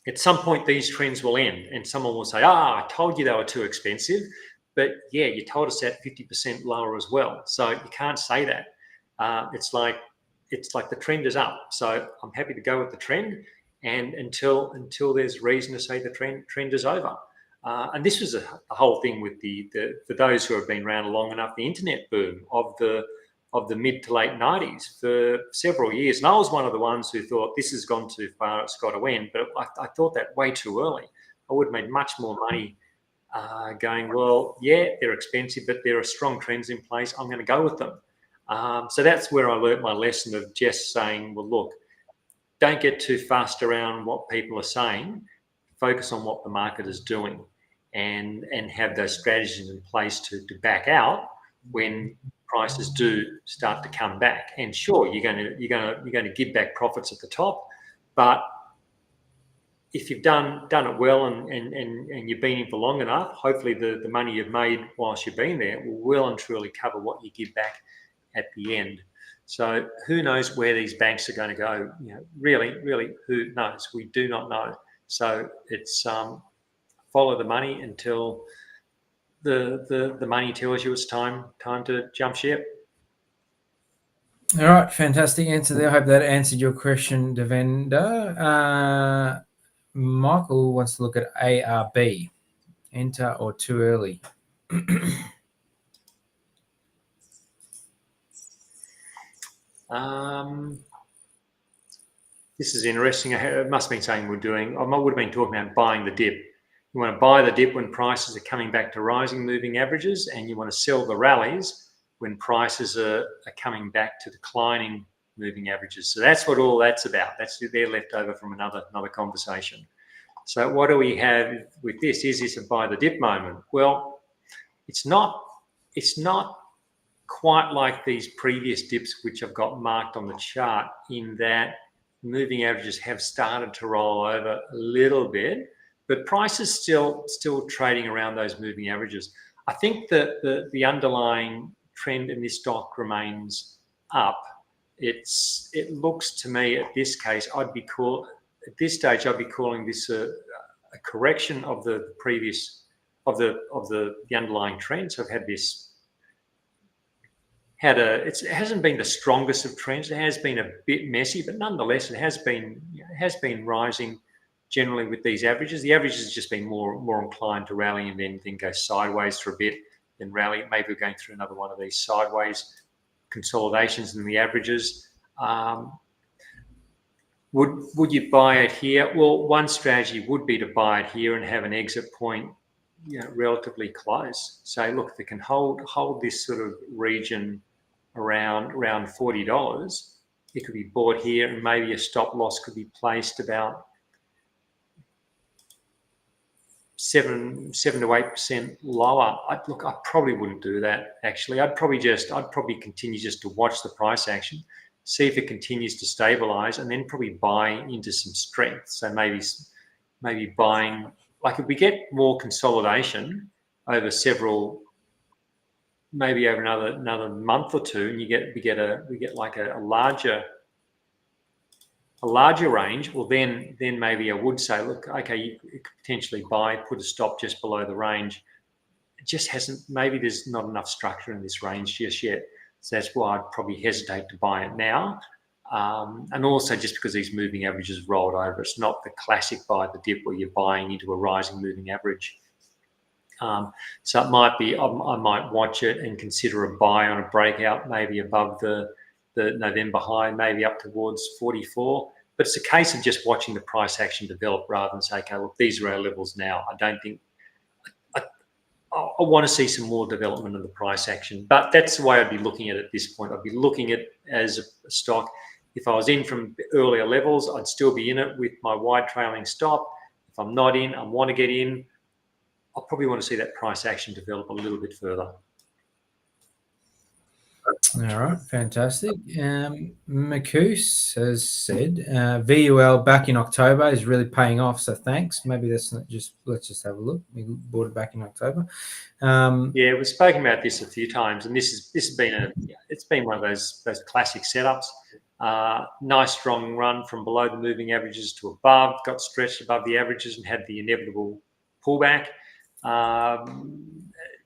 At some point, these trends will end, and someone will say, I told you they were too expensive. But yeah, you told us that 50% lower as well. So you can't say that. It's like the trend is up. So I'm happy to go with the trend, and until there's reason to say the trend is over. And this was the whole thing with the for those who have been around long enough, the internet boom of the mid to late 90s for several years. And I was one of the ones who thought this has gone too far, it's got to end. But I thought that way too early. I would have made much more money going, well, yeah, they're expensive, but there are strong trends in place. I'm going to go with them. So that's where I learnt my lesson of just saying, well, look, don't get too fussed around what people are saying. Focus on what the market is doing, and have those strategies in place to back out when prices do start to come back. And sure, you're going to give back profits at the top, but if you've done it well and you've been in for long enough, hopefully the money you've made whilst you've been there will well and truly cover what you give back at the end. So who knows where these banks are going to go? Really, who knows? We do not know. So it's follow the money until the money tells you it's time to jump ship. All right, fantastic answer there. I hope that answered your question, Devender. Michael wants to look at ARB. Enter or too early? This is interesting. It must have been something we're doing. I would have been talking about buying the dip. You want to buy the dip when prices are coming back to rising moving averages, and you want to sell the rallies when prices are coming back to declining moving averages. So that's what all that's about. That's they're left over from another conversation. So what do we have with this? Is this a buy the dip moment? Well, it's not quite like these previous dips which I've got marked on the chart, in that moving averages have started to roll over a little bit, but price is still trading around those moving averages. I think that the underlying trend in this stock remains up. It looks to me at this case, at this stage, I'd be calling this a correction of the previous of the underlying trend. So I've had this. It hasn't been the strongest of trends. It has been a bit messy, but nonetheless, it has been rising generally with these averages. The averages has just been more inclined to rally and then go sideways for a bit, then rally. Maybe we're going through another one of these sideways consolidations in the averages. Would you buy it here? Well, one strategy would be to buy it here and have an exit point, relatively close. So look, if it can hold this sort of region around $40, it could be bought here, and maybe a stop loss could be placed about 7 to 8% lower. I probably wouldn't do that. Actually, I'd probably continue just to watch the price action, see if it continues to stabilize, and then probably buy into some strength. So maybe buying, like if we get more consolidation over maybe over another month or two, and we get like a larger range, well then maybe I would say, look, okay, you could potentially put a stop just below the range. It just hasn't, maybe there's not enough structure in this range just yet. So that's why I'd probably hesitate to buy it now. And also just because these moving averages rolled over, it's not the classic buy the dip where you're buying into a rising moving average. So it might be, I might watch it and consider a buy on a breakout, maybe above the November high, maybe up towards 44. But it's a case of just watching the price action develop rather than say, okay, look, these are our levels now. I don't think, I want to see some more development of the price action. But that's the way I'd be looking at it at this point. I'd be looking at it as a stock. If I was in from earlier levels, I'd still be in it with my wide trailing stop. If I'm not in, I want to get in, I'll probably want to see that price action develop a little bit further. All right, fantastic. Macouse has said VUL back in October is really paying off, so thanks. Maybe let's just have a look. We bought it back in October. Yeah, we've spoken about this a few times, and this has been it's been one of those classic setups. Nice strong run from below the moving averages to above, got stretched above the averages and had the inevitable pullback.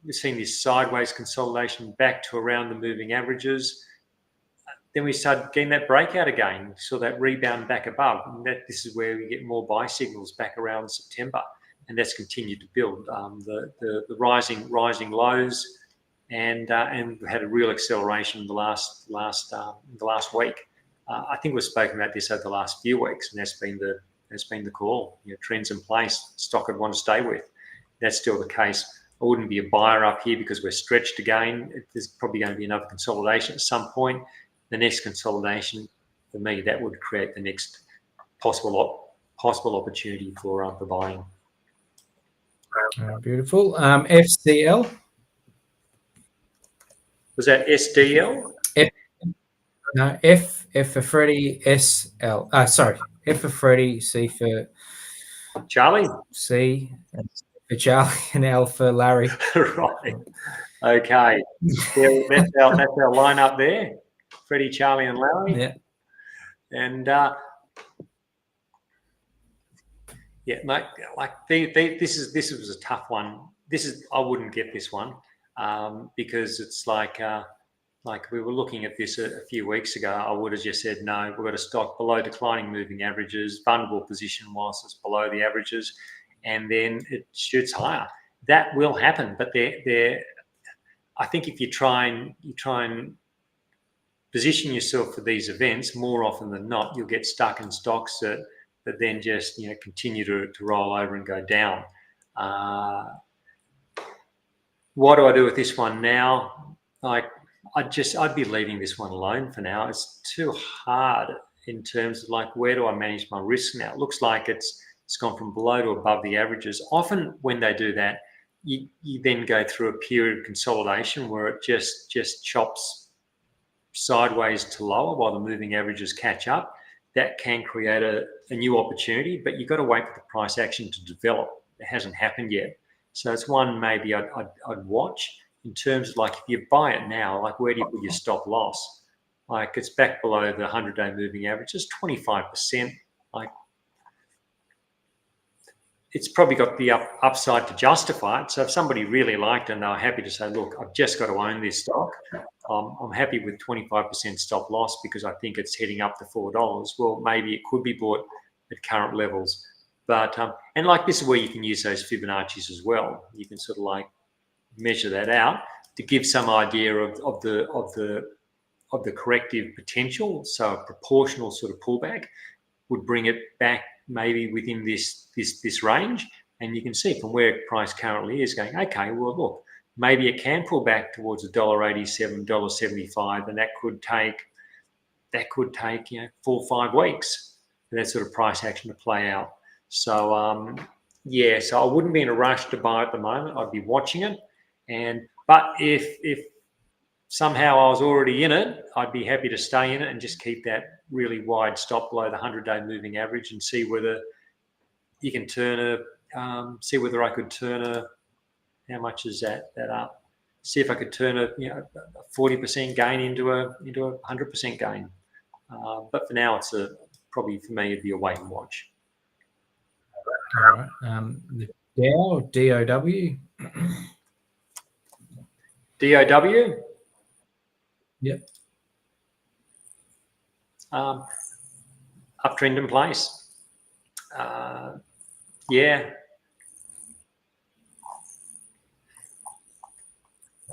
We've seen this sideways consolidation back to around the moving averages. Then we started getting that breakout again, saw that rebound back above. And this is where we get more buy signals back around September. that's continued to build. The rising lows, and we had a real acceleration in the last week. I think we've spoken about this over the last few weeks, and that's been the call. Trends in place, stock I'd want to stay with. That's still the case. I wouldn't be a buyer up here because we're stretched again. There's probably going to be another consolidation at some point. The next consolidation, for me, that would create the next possible opportunity for buying. Beautiful. FCL. Was that SDL? No, F for Freddie, SL. Sorry, F for Freddie, C for Charlie. C for Charlie, and L for Larry. Right. Okay. That's our lineup there. Freddie, Charlie, and Larry. Yeah. And yeah, mate, this was a tough one. I wouldn't get this one because it's like we were looking at this a few weeks ago. I would have just said no. We've got a stock below declining moving averages, vulnerable position whilst it's below the averages, and then it shoots higher. That will happen, but I think if you try and position yourself for these events, more often than not, you'll get stuck in stocks that then just continue to roll over and go down. What do I do with this one now? I'd be leaving this one alone for now. It's too hard in terms of where do I manage my risk now? It looks like it's gone from below to above the averages. Often when they do that, you then go through a period of consolidation where it just chops sideways to lower while the moving averages catch up. That can create a new opportunity, but you've got to wait for the price action to develop. It hasn't happened yet. So it's one maybe I'd watch in terms of if you buy it now, where do you put your stop loss? It's back below the 100-day moving average, just 25%. It's probably got the upside to justify it. So if somebody really liked it and they're happy to say, look, I've just got to own this stock, I'm happy with 25% stop loss because I think it's heading up to $4. Well, maybe it could be bought at current levels. But and this is where you can use those Fibonacci's as well. You can sort of measure that out to give some idea of the corrective potential. So a proportional sort of pullback would bring it back maybe within this range, and you can see from where price currently is going, okay, well, look, maybe it can pull back towards $1.87, $1.75, and that could take 4 or 5 weeks for that sort of price action to play out. So so I wouldn't be in a rush to buy at the moment. I'd be watching it, but if somehow I was already in it, I'd be happy to stay in it and just keep that really wide stop below the 100-day moving average and see whether you can see whether I could turn how much is that up? See if I could turn a 40% gain into a 100% gain. But for now, it's probably for me it'd be a wait and watch. All right. The Dow, DOW. DOW. Yep. Uptrend in place.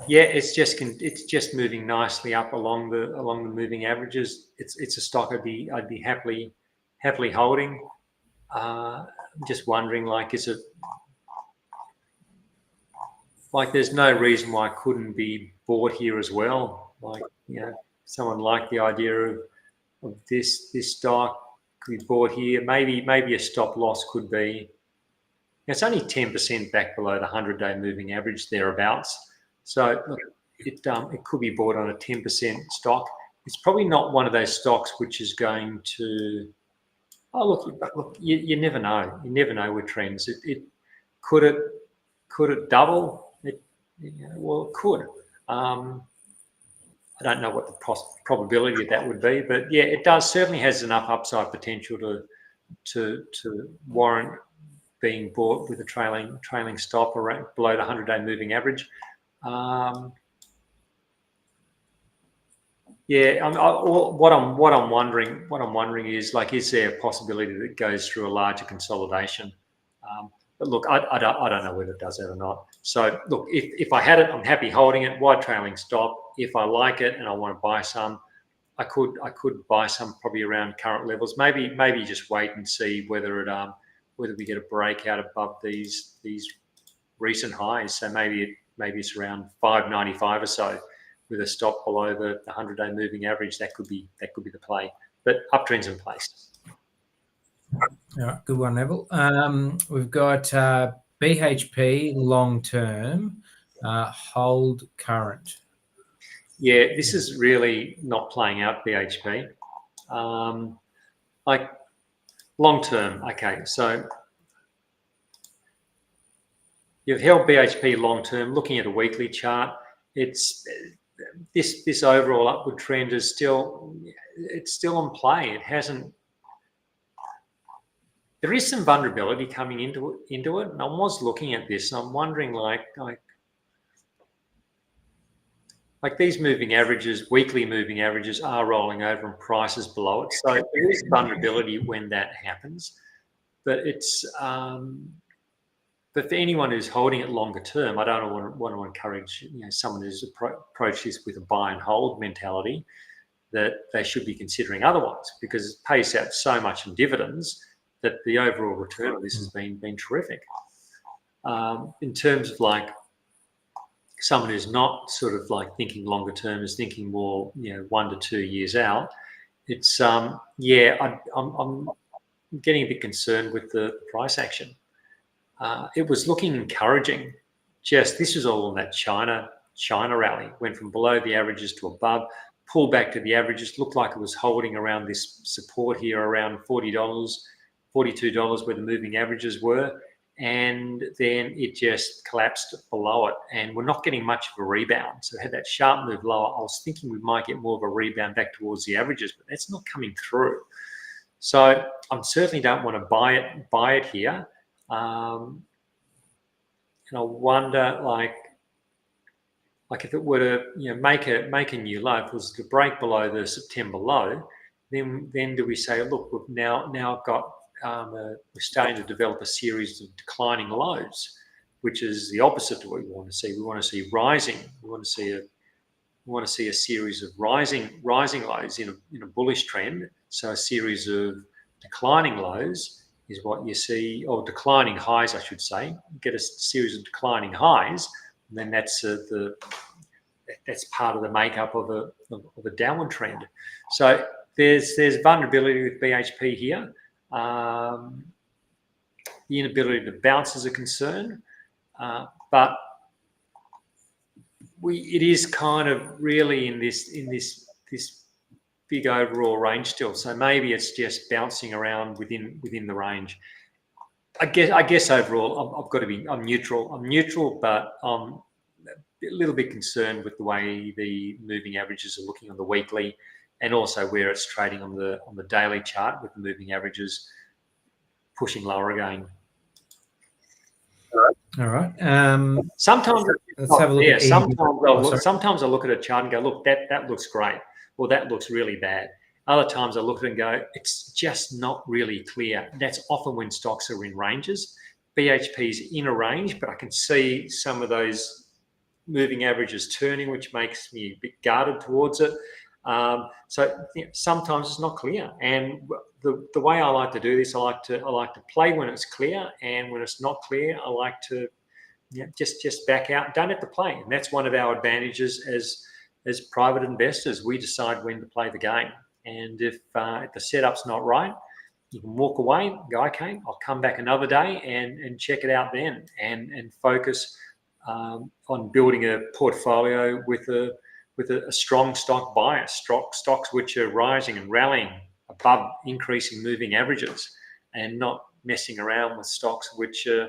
It's just moving nicely up along the moving averages. It's a stock I'd be happily holding. I'm just wondering, is it there's no reason why it couldn't be bought here as well. Someone liked the idea of this stock could be bought here. Maybe a stop loss could be. It's only 10% back below the 100-day moving average thereabouts. So look, it could be bought on a 10% stock. It's probably not one of those stocks which is going to. Oh look, you never know. You never know with trends. It could it double? Well, it could. I don't know what the probability of that would be, but yeah, it certainly has enough upside potential to warrant being bought with a trailing stop around below the 100-day moving average. What I'm wondering is is there a possibility that it goes through a larger consolidation? But look, I don't know whether it does that or not. So look, if I had it, I'm happy holding it. Wide trailing stop. If I like it and I want to buy some, I could buy some probably around current levels. Maybe just wait and see whether we get a breakout above these recent highs. So maybe it's around 595 or so, with a stop below the 100-day moving average. That could be the play. But uptrends in place. All right, good one, Neville. We've got BHP long term, hold current. Yeah, this is really not playing out BHP. Like long term, okay. So you've held BHP long term. Looking at a weekly chart, it's this overall upward trend is still in play. It hasn't. There is some vulnerability coming into it, and I was looking at this, and I'm wondering, like these moving averages, weekly moving averages, are rolling over and prices below it. So there is vulnerability when that happens, but it's. But for anyone who's holding it longer term, I don't want to encourage someone who's approached this with a buy and hold mentality, that they should be considering otherwise, because it pays out so much in dividends that the overall return of this has been terrific. In terms of like someone who's not sort of like thinking longer term, is thinking more 1 to 2 years out, it's I'm getting a bit concerned with the price action. It was looking encouraging. This was all on that China rally. Went from below the averages to above, pulled back to the averages. Looked like it was holding around this support here around $40, $42 where the moving averages were. And then it just collapsed below it. And we're not getting much of a rebound. So it had that sharp move lower. I was thinking we might get more of a rebound back towards the averages, but that's not coming through. So I certainly don't want to buy it here. And I wonder, like if it were to make a new low, if it was to break below the September low, then do we say, look, we've now got we're starting to develop a series of declining lows, which is the opposite to what we want to see. We want to see rising. We want to see a series of rising lows in a bullish trend. So a series of declining lows is what you see, or declining highs, I should say. You get a series of declining highs, and then that's part of the makeup of a downward trend. So there's vulnerability with BHP here. The inability to bounce is a concern, but it is kind of really in this big overall range still. So maybe it's just bouncing around within the range. I guess overall I'm neutral. I'm neutral, but I'm a little bit concerned with the way the moving averages are looking on the weekly, and also where it's trading on the daily chart, with the moving averages pushing lower again. All right. Sometimes let's have a look at sometimes I look at a chart and go, look, that looks great. Well, that looks really bad. Other times I look at it and go, it's just not really clear. That's often when stocks are in ranges. BHP's in a range, but I can see some of those moving averages turning, which makes me a bit guarded towards it. So sometimes it's not clear. And the way I like to do this, I like to play when it's clear, and when it's not clear, I like to just back out. Don't have to play, and that's one of our advantages as private investors. We decide when to play the game, and if the setup's not right, you can walk away and go, okay, I'll come back another day and check it out then, and focus on building a portfolio with a strong stock bias, stocks which are rising and rallying above increasing moving averages, and not messing around with stocks which are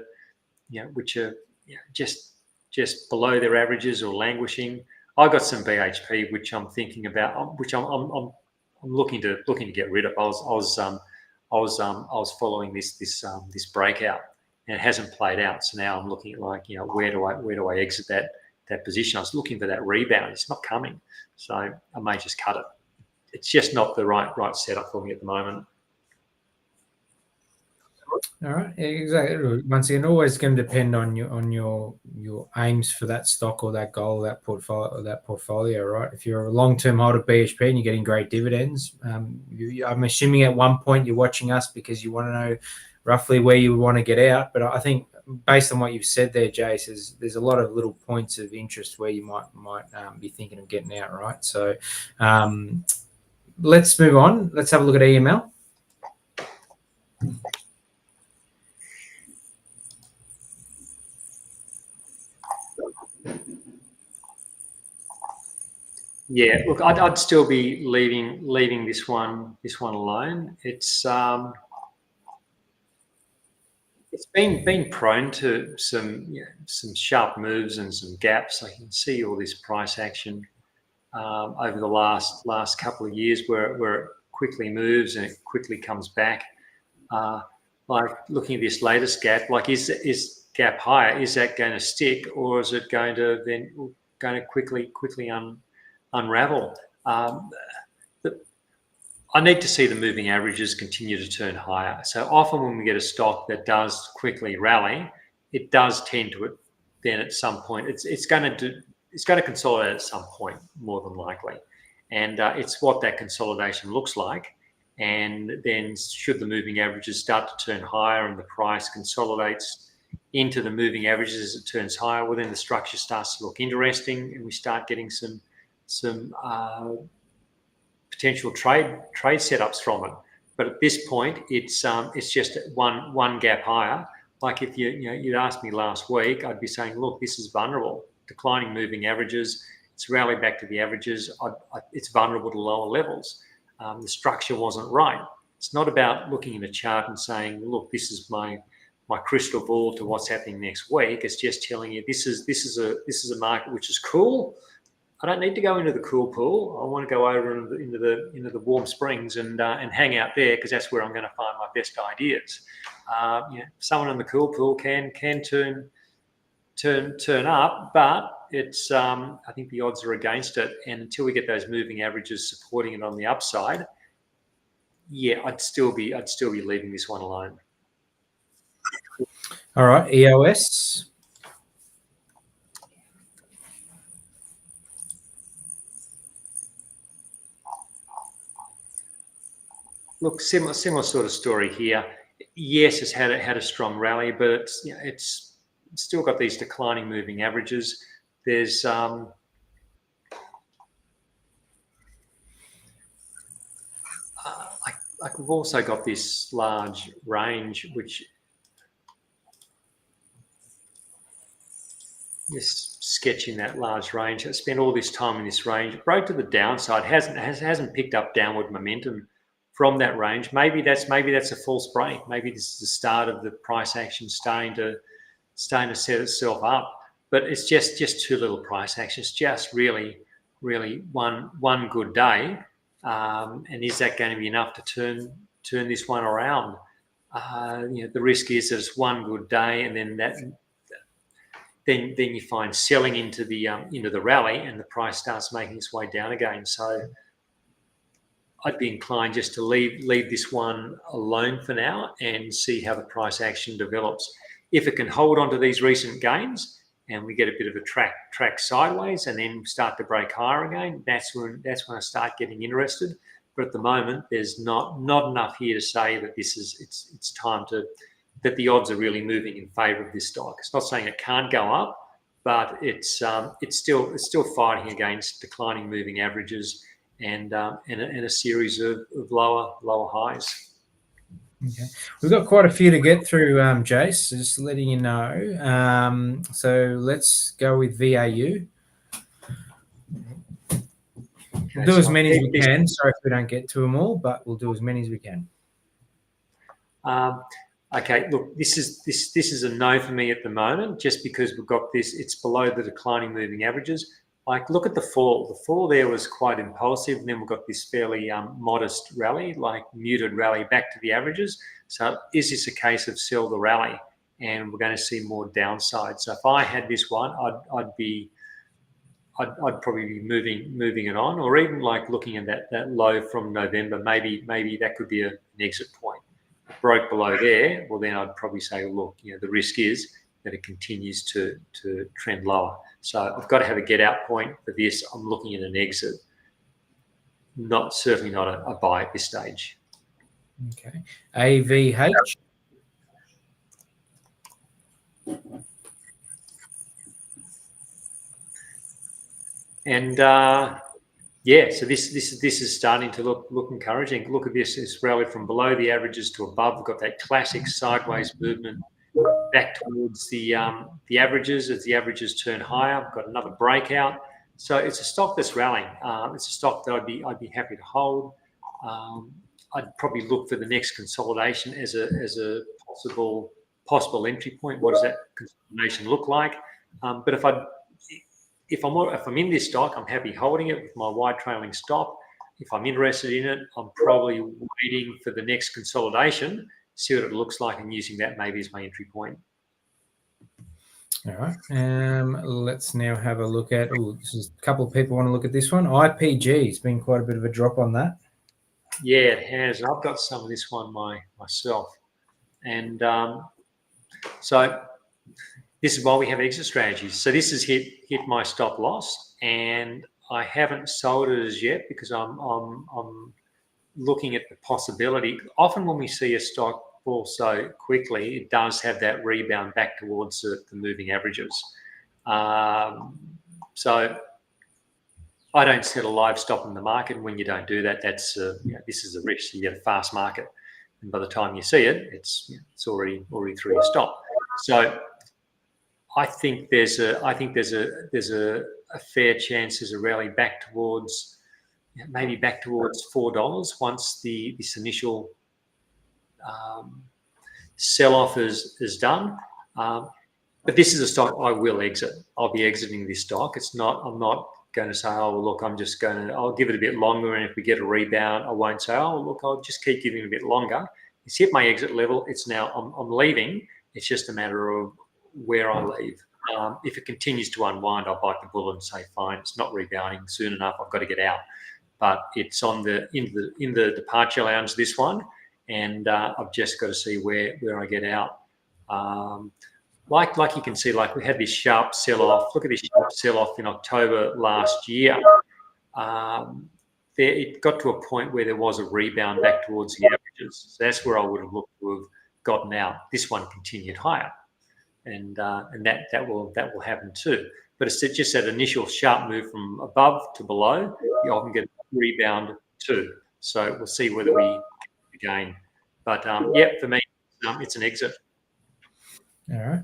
just below their averages or languishing. I got some BHP which I'm thinking about, which I'm looking to get rid of. I was following this breakout, and it hasn't played out. So now I'm looking at where do I exit that position? I was looking for that rebound. It's not coming, so I may just cut it. It's just not the right setup for me at the moment. All right, exactly. Once again, always going to depend on your aims for that stock or that goal, that portfolio, right? If you're a long-term holder of BHP and you're getting great dividends, I'm assuming at one point you're watching us because you want to know roughly where you want to get out. But I think based on what you've said there, Jace, there's a lot of little points of interest where you might be thinking of getting out, right? So let's move on. Let's have a look at EML. Yeah, look, I'd still be leaving this one alone. It's been prone to some sharp moves and some gaps. I can see all this price action over the last couple of years where it quickly moves and it quickly comes back. Like looking at this latest gap, like is gap higher? Is that going to stick, or is it going to quickly unravel? I need to see the moving averages continue to turn higher. So often when we get a stock that does quickly rally, it does tend to then at some point it's going to consolidate at some point more than likely, and it's what that consolidation looks like. And then should the moving averages start to turn higher and the price consolidates into the moving averages as it turns higher, well then the structure starts to look interesting and we start getting some potential trade setups from it. But at this point, it's just one gap higher. Like if you'd asked me last week, I'd be saying, look, this is vulnerable. Declining moving averages. It's rallied back to the averages. It's vulnerable to lower levels. The structure wasn't right. It's not about looking at a chart and saying, look, this is my crystal ball to what's happening next week. It's just telling you this is a market which is cool. I don't need to go into the cool pool. I want to go over into the warm springs and hang out there because that's where I'm going to find my best ideas. Someone in the cool pool can turn up, but it's I think the odds are against it. And until we get those moving averages supporting it on the upside, yeah, I'd still be leaving this one alone. All right, EOS. Look, similar sort of story here. Yes, it's had a strong rally, but it's still got these declining moving averages. There's like we've also got this large range, which is sketching that large range. I spent all this time in this range. It broke to the downside. Hasn't picked up downward momentum from that range. Maybe that's a false break. Maybe this is the start of the price action starting to set itself up. But it's just too little price action. It's just really one good day. And is that going to be enough to turn this one around? The risk is that it's one good day, and then you find selling into the rally, and the price starts making its way down again. So I'd be inclined just to leave this one alone for now and see how the price action develops. If it can hold on to these recent gains and we get a bit of a track sideways and then start to break higher again, that's when I start getting interested. But at the moment, there's not enough here to say that it's time that the odds are really moving in favour of this stock. It's not saying it can't go up, but it's still fighting against declining moving averages and a series of lower highs. Okay, we've got quite a few to get through, Jace. Just letting you know. So let's go with VAU. We'll do as many as we can. Sorry if we don't get to them all, but we'll do as many as we can. Okay, look, this is a no for me at the moment, just because we've got this. It's below the declining moving averages. Like, look at the fall. The fall there was quite impulsive, and then we've got this fairly modest rally, like muted rally back to the averages. So is this a case of sell the rally, and we're going to see more downside? So if I had this one, I'd probably be moving it on, or even like looking at that low from November. Maybe that could be an exit point. broke below there, well, then I'd probably say, look, the risk is that it continues to trend lower. So I've got to have a get out point for this. I'm looking at an exit, certainly not a buy at this stage. Okay. AVH. And so this is starting to look encouraging. Look at this; it's rallied from below the averages to above. We've got that classic sideways movement back towards the averages as the averages turn higher. We've got another breakout. So it's a stock that's rallying. It's a stock that I'd be happy to hold. I'd probably look for the next consolidation as a possible entry point. What does that consolidation look like? But if I'm in this stock, I'm happy holding it with my wide trailing stop. If I'm interested in it, I'm probably waiting for the next consolidation, see what it looks like, and using that maybe as my entry point. All right. Let's now have a look at. Oh, this is a couple of people want to look at this one. IPG. It's been quite a bit of a drop on that. Yeah, it has. I've got some of this one myself, and so this is why we have exit strategies. So this has hit my stop loss, and I haven't sold it as yet because I'm looking at the possibility. Often when we see a stock fall so quickly, it does have that rebound back towards the moving averages. So I don't set a live stop in the market. When you don't do that, that's this is a risk. You get a fast market, and by the time you see it, it's already through your stop. So I think there's a fair chance there's a rally back towards maybe back towards $4 once this initial sell-off is done. But this is a stock I will exit. I'll be exiting this stock. I'm not going to say, oh, well, look, I'll give it a bit longer, and if we get a rebound, I won't say, oh, look, I'll just keep giving it a bit longer. It's hit my exit level. It's now, I'm leaving. It's just a matter of where I leave. If it continues to unwind, I'll bite the bullet and say, fine, it's not rebounding soon enough. I've got to get out. But it's in the departure lounge, this one, and I've just got to see where I get out. Like you can see, like we had this sharp sell-off. Look at this sharp sell-off in October last year. It got to a point where there was a rebound back towards the averages. So that's where I would have looked to have gotten out. This one continued higher, and that will happen too. But it's just that initial sharp move from above to below. You often get a rebound too. So we'll see whether we gain. But for me, it's an exit. All right.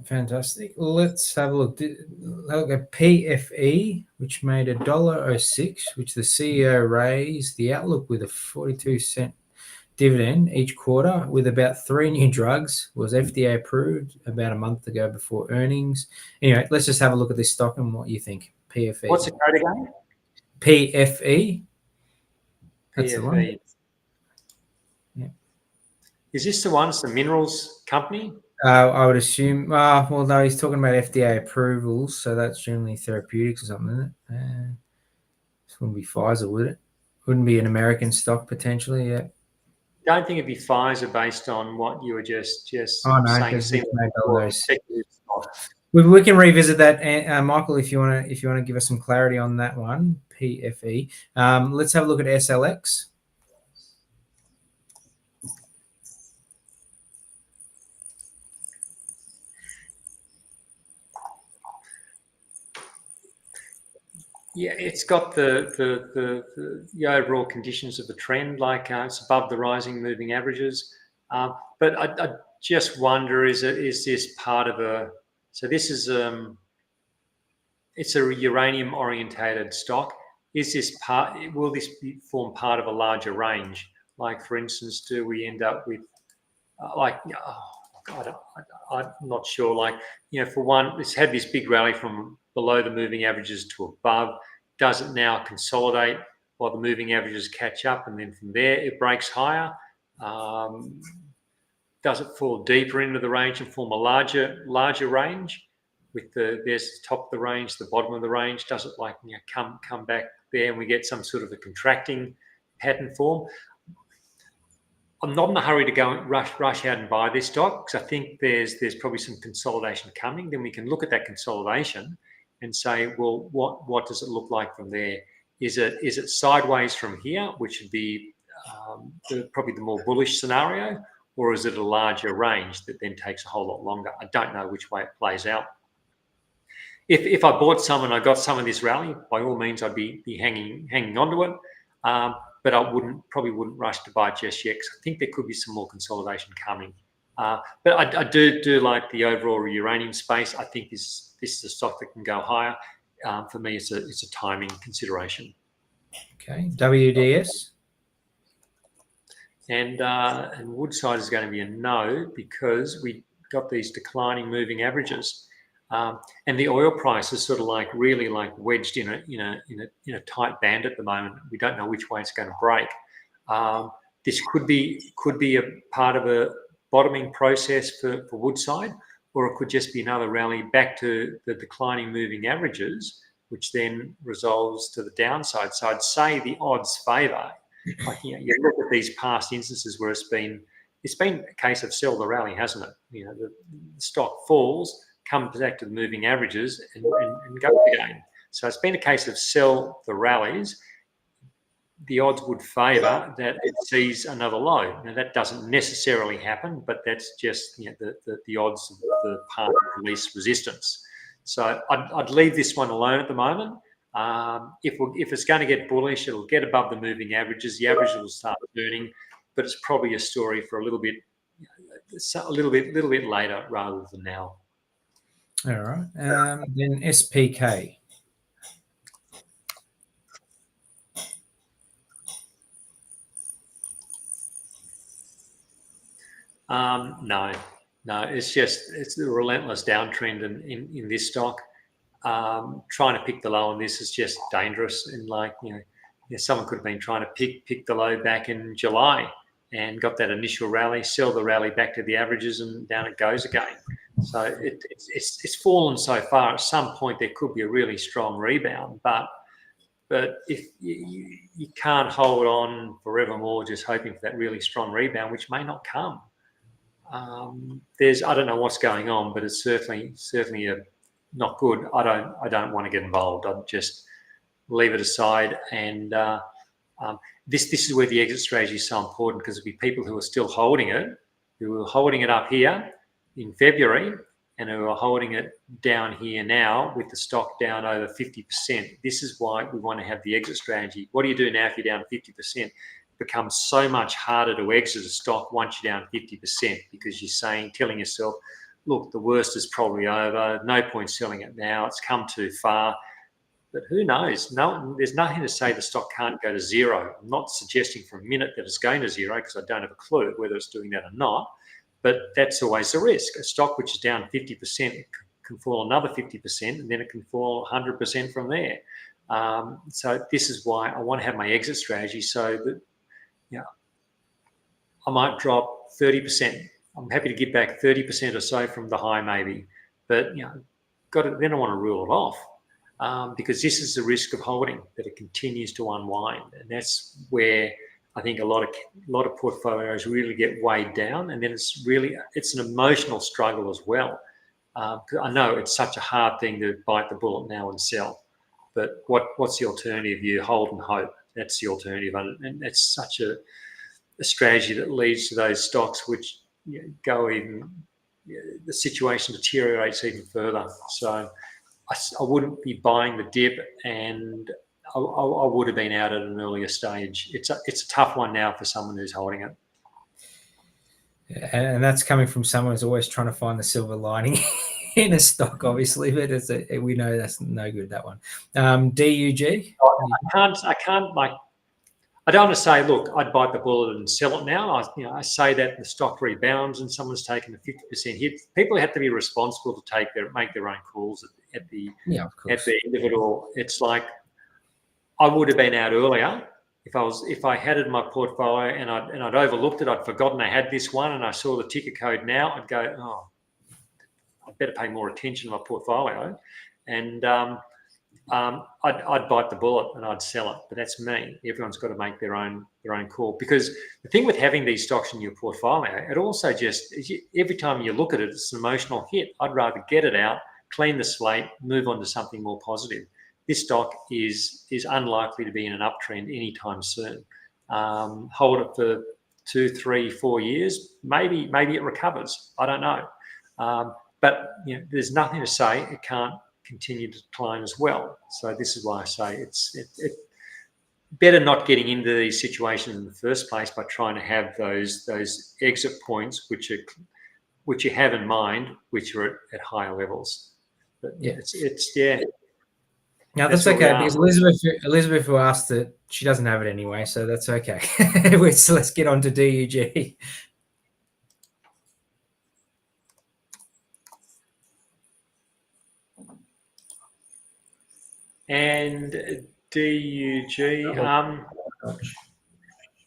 Fantastic. Let's have a look. Look at PFE, which made $1.06, which the CEO raised the outlook with a 42-cent dividend each quarter, with about 3 new drugs, was FDA approved about a month ago before earnings. Anyway, let's just have a look at this stock and what you think. PFE. What's the code again? PFE. That's the one. Yeah. Is this the one? It's the minerals company? I would assume. Well, no, he's talking about FDA approvals, so that's generally therapeutics or something, isn't it? This wouldn't be Pfizer, would it? Wouldn't be an American stock potentially, yeah. Don't think it'd be Pfizer based on what you were just Oh no, saying. We can revisit that, Michael, if you want to give us some clarity on that one. PFE. Let's have a look at SLX. Yeah, it's got the overall conditions of the trend, like it's above the rising moving averages. But I just wonder, is this part of a? So this is it's a uranium orientated stock. Is this part? Will this form part of a larger range? Like, for instance, do we end up with I'm not sure. Like, for one, it's had this big rally from below the moving averages to above. Does it now consolidate while the moving averages catch up, and then from there it breaks higher? Does it fall deeper into the range and form a larger range with there's the top of the range, the bottom of the range? Does it come back there and we get some sort of a contracting pattern form? I'm not in a hurry to go and rush out and buy this stock, because I think there's probably some consolidation coming. Then we can look at that consolidation and say, well, what does it look like from there? Is it sideways from here, which would be probably the more bullish scenario, or is it a larger range that then takes a whole lot longer? I don't know which way it plays out. If I bought some and I got some of this rally, by all means, I'd be hanging onto it. But I probably wouldn't rush to buy it just yet, because I think there could be some more consolidation coming. But I do like the overall uranium space. I think this is a stock that can go higher. For me, it's a timing consideration. Okay, WDS. And Woodside is going to be a no, because we got these declining moving averages. And the oil price is sort of really wedged in a tight band at the moment. We don't know which way it's going to break. This could be a part of a bottoming process for Woodside, or it could just be another rally back to the declining moving averages, which then resolves to the downside. So I'd say the odds favour. You look at these past instances where it's been a case of sell the rally, hasn't it? The stock falls, comes back to the moving averages, and goes again. So it's been a case of sell the rallies. The odds would favour that it sees another low. Now, that doesn't necessarily happen, but that's just the odds of the path of least resistance. So I'd leave this one alone at the moment. If it's going to get bullish, it'll get above the moving averages. The averages will start turning, but it's probably a story for a little bit later rather than now. All right. Then SPK. No, it's the relentless downtrend in this stock. Trying to pick the low on this is just dangerous. And someone could have been trying to pick the low back in July and got that initial rally, sell the rally back to the averages, and down it goes again. So it's fallen so far. At some point, there could be a really strong rebound, but if you can't hold on forevermore just hoping for that really strong rebound, which may not come. I don't know what's going on, but it's certainly not good. I don't want to get involved. I'd just leave it aside. And this is where the exit strategy is so important, because there'll be people who are still holding it, who are holding it up here in February, and who are holding it down here now with the stock down over 50%. This is why we want to have the exit strategy. What do you do now if you're down 50%? It becomes so much harder to exit a stock once you're down 50%, because you're telling yourself, look, the worst is probably over. No point selling it now. It's come too far. But who knows? There's nothing to say the stock can't go to zero. I'm not suggesting for a minute that it's going to zero, because I don't have a clue whether it's doing that or not. But that's always the risk. A stock which is down 50% can fall another 50%, and then it can fall 100% from there. So this is why I want to have my exit strategy, so that I might drop 30%. I'm happy to give back 30% or so from the high, maybe. But then I want to rule it off, because this is the risk of holding, that it continues to unwind, and that's where I think a lot of portfolios really get weighed down, and then it's an emotional struggle as well. I know it's such a hard thing to bite the bullet now and sell, but what's the alternative? You hold and hope. That's the alternative, and it's such a strategy that leads to those stocks which go even. The situation deteriorates even further. So I wouldn't be buying the dip, and I would have been out at an earlier stage. It's a tough one now for someone who's holding it. Yeah, and that's coming from someone who's always trying to find the silver lining in a stock, obviously, but we know that's no good, that one. DUG? I don't want to say, look, I'd bite the bullet and sell it now. I say that the stock rebounds and someone's taken a 50% hit. People have to be responsible to make their own calls at the individual. It's like, I would have been out earlier if I had it in my portfolio and I'd overlooked it. I'd forgotten I had this one, and I saw the ticker code now. I'd go, oh, I better pay more attention to my portfolio. And I'd bite the bullet and I'd sell it. But that's me. Everyone's got to make their own call, because the thing with having these stocks in your portfolio, it also just, every time you look at it, it's an emotional hit. I'd rather get it out, clean the slate, move on to something more positive. This stock is unlikely to be in an uptrend anytime soon. Hold it for 2, 3, 4 years. Maybe it recovers. I don't know. But there's nothing to say it can't continue to decline as well. So this is why I say it's better not getting into these situations in the first place by trying to have those exit points which you have in mind, which are at higher levels. But it's Now that's okay, because Elizabeth who asked it, she doesn't have it anyway, so that's okay. So let's get on to DUG. And DUG,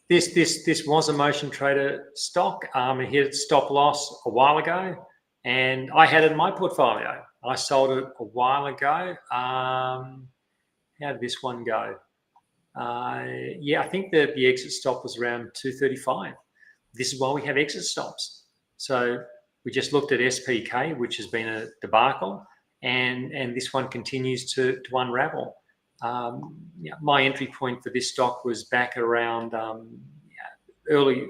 this was a motion trader stock. It hit stop loss a while ago, and I had it in my portfolio. I sold it a while ago. How did this one go? I think the exit stop was around 235. This is why we have exit stops. So we just looked at SPK, which has been a debacle, and this one continues to unravel. My entry point for this stock was back around early,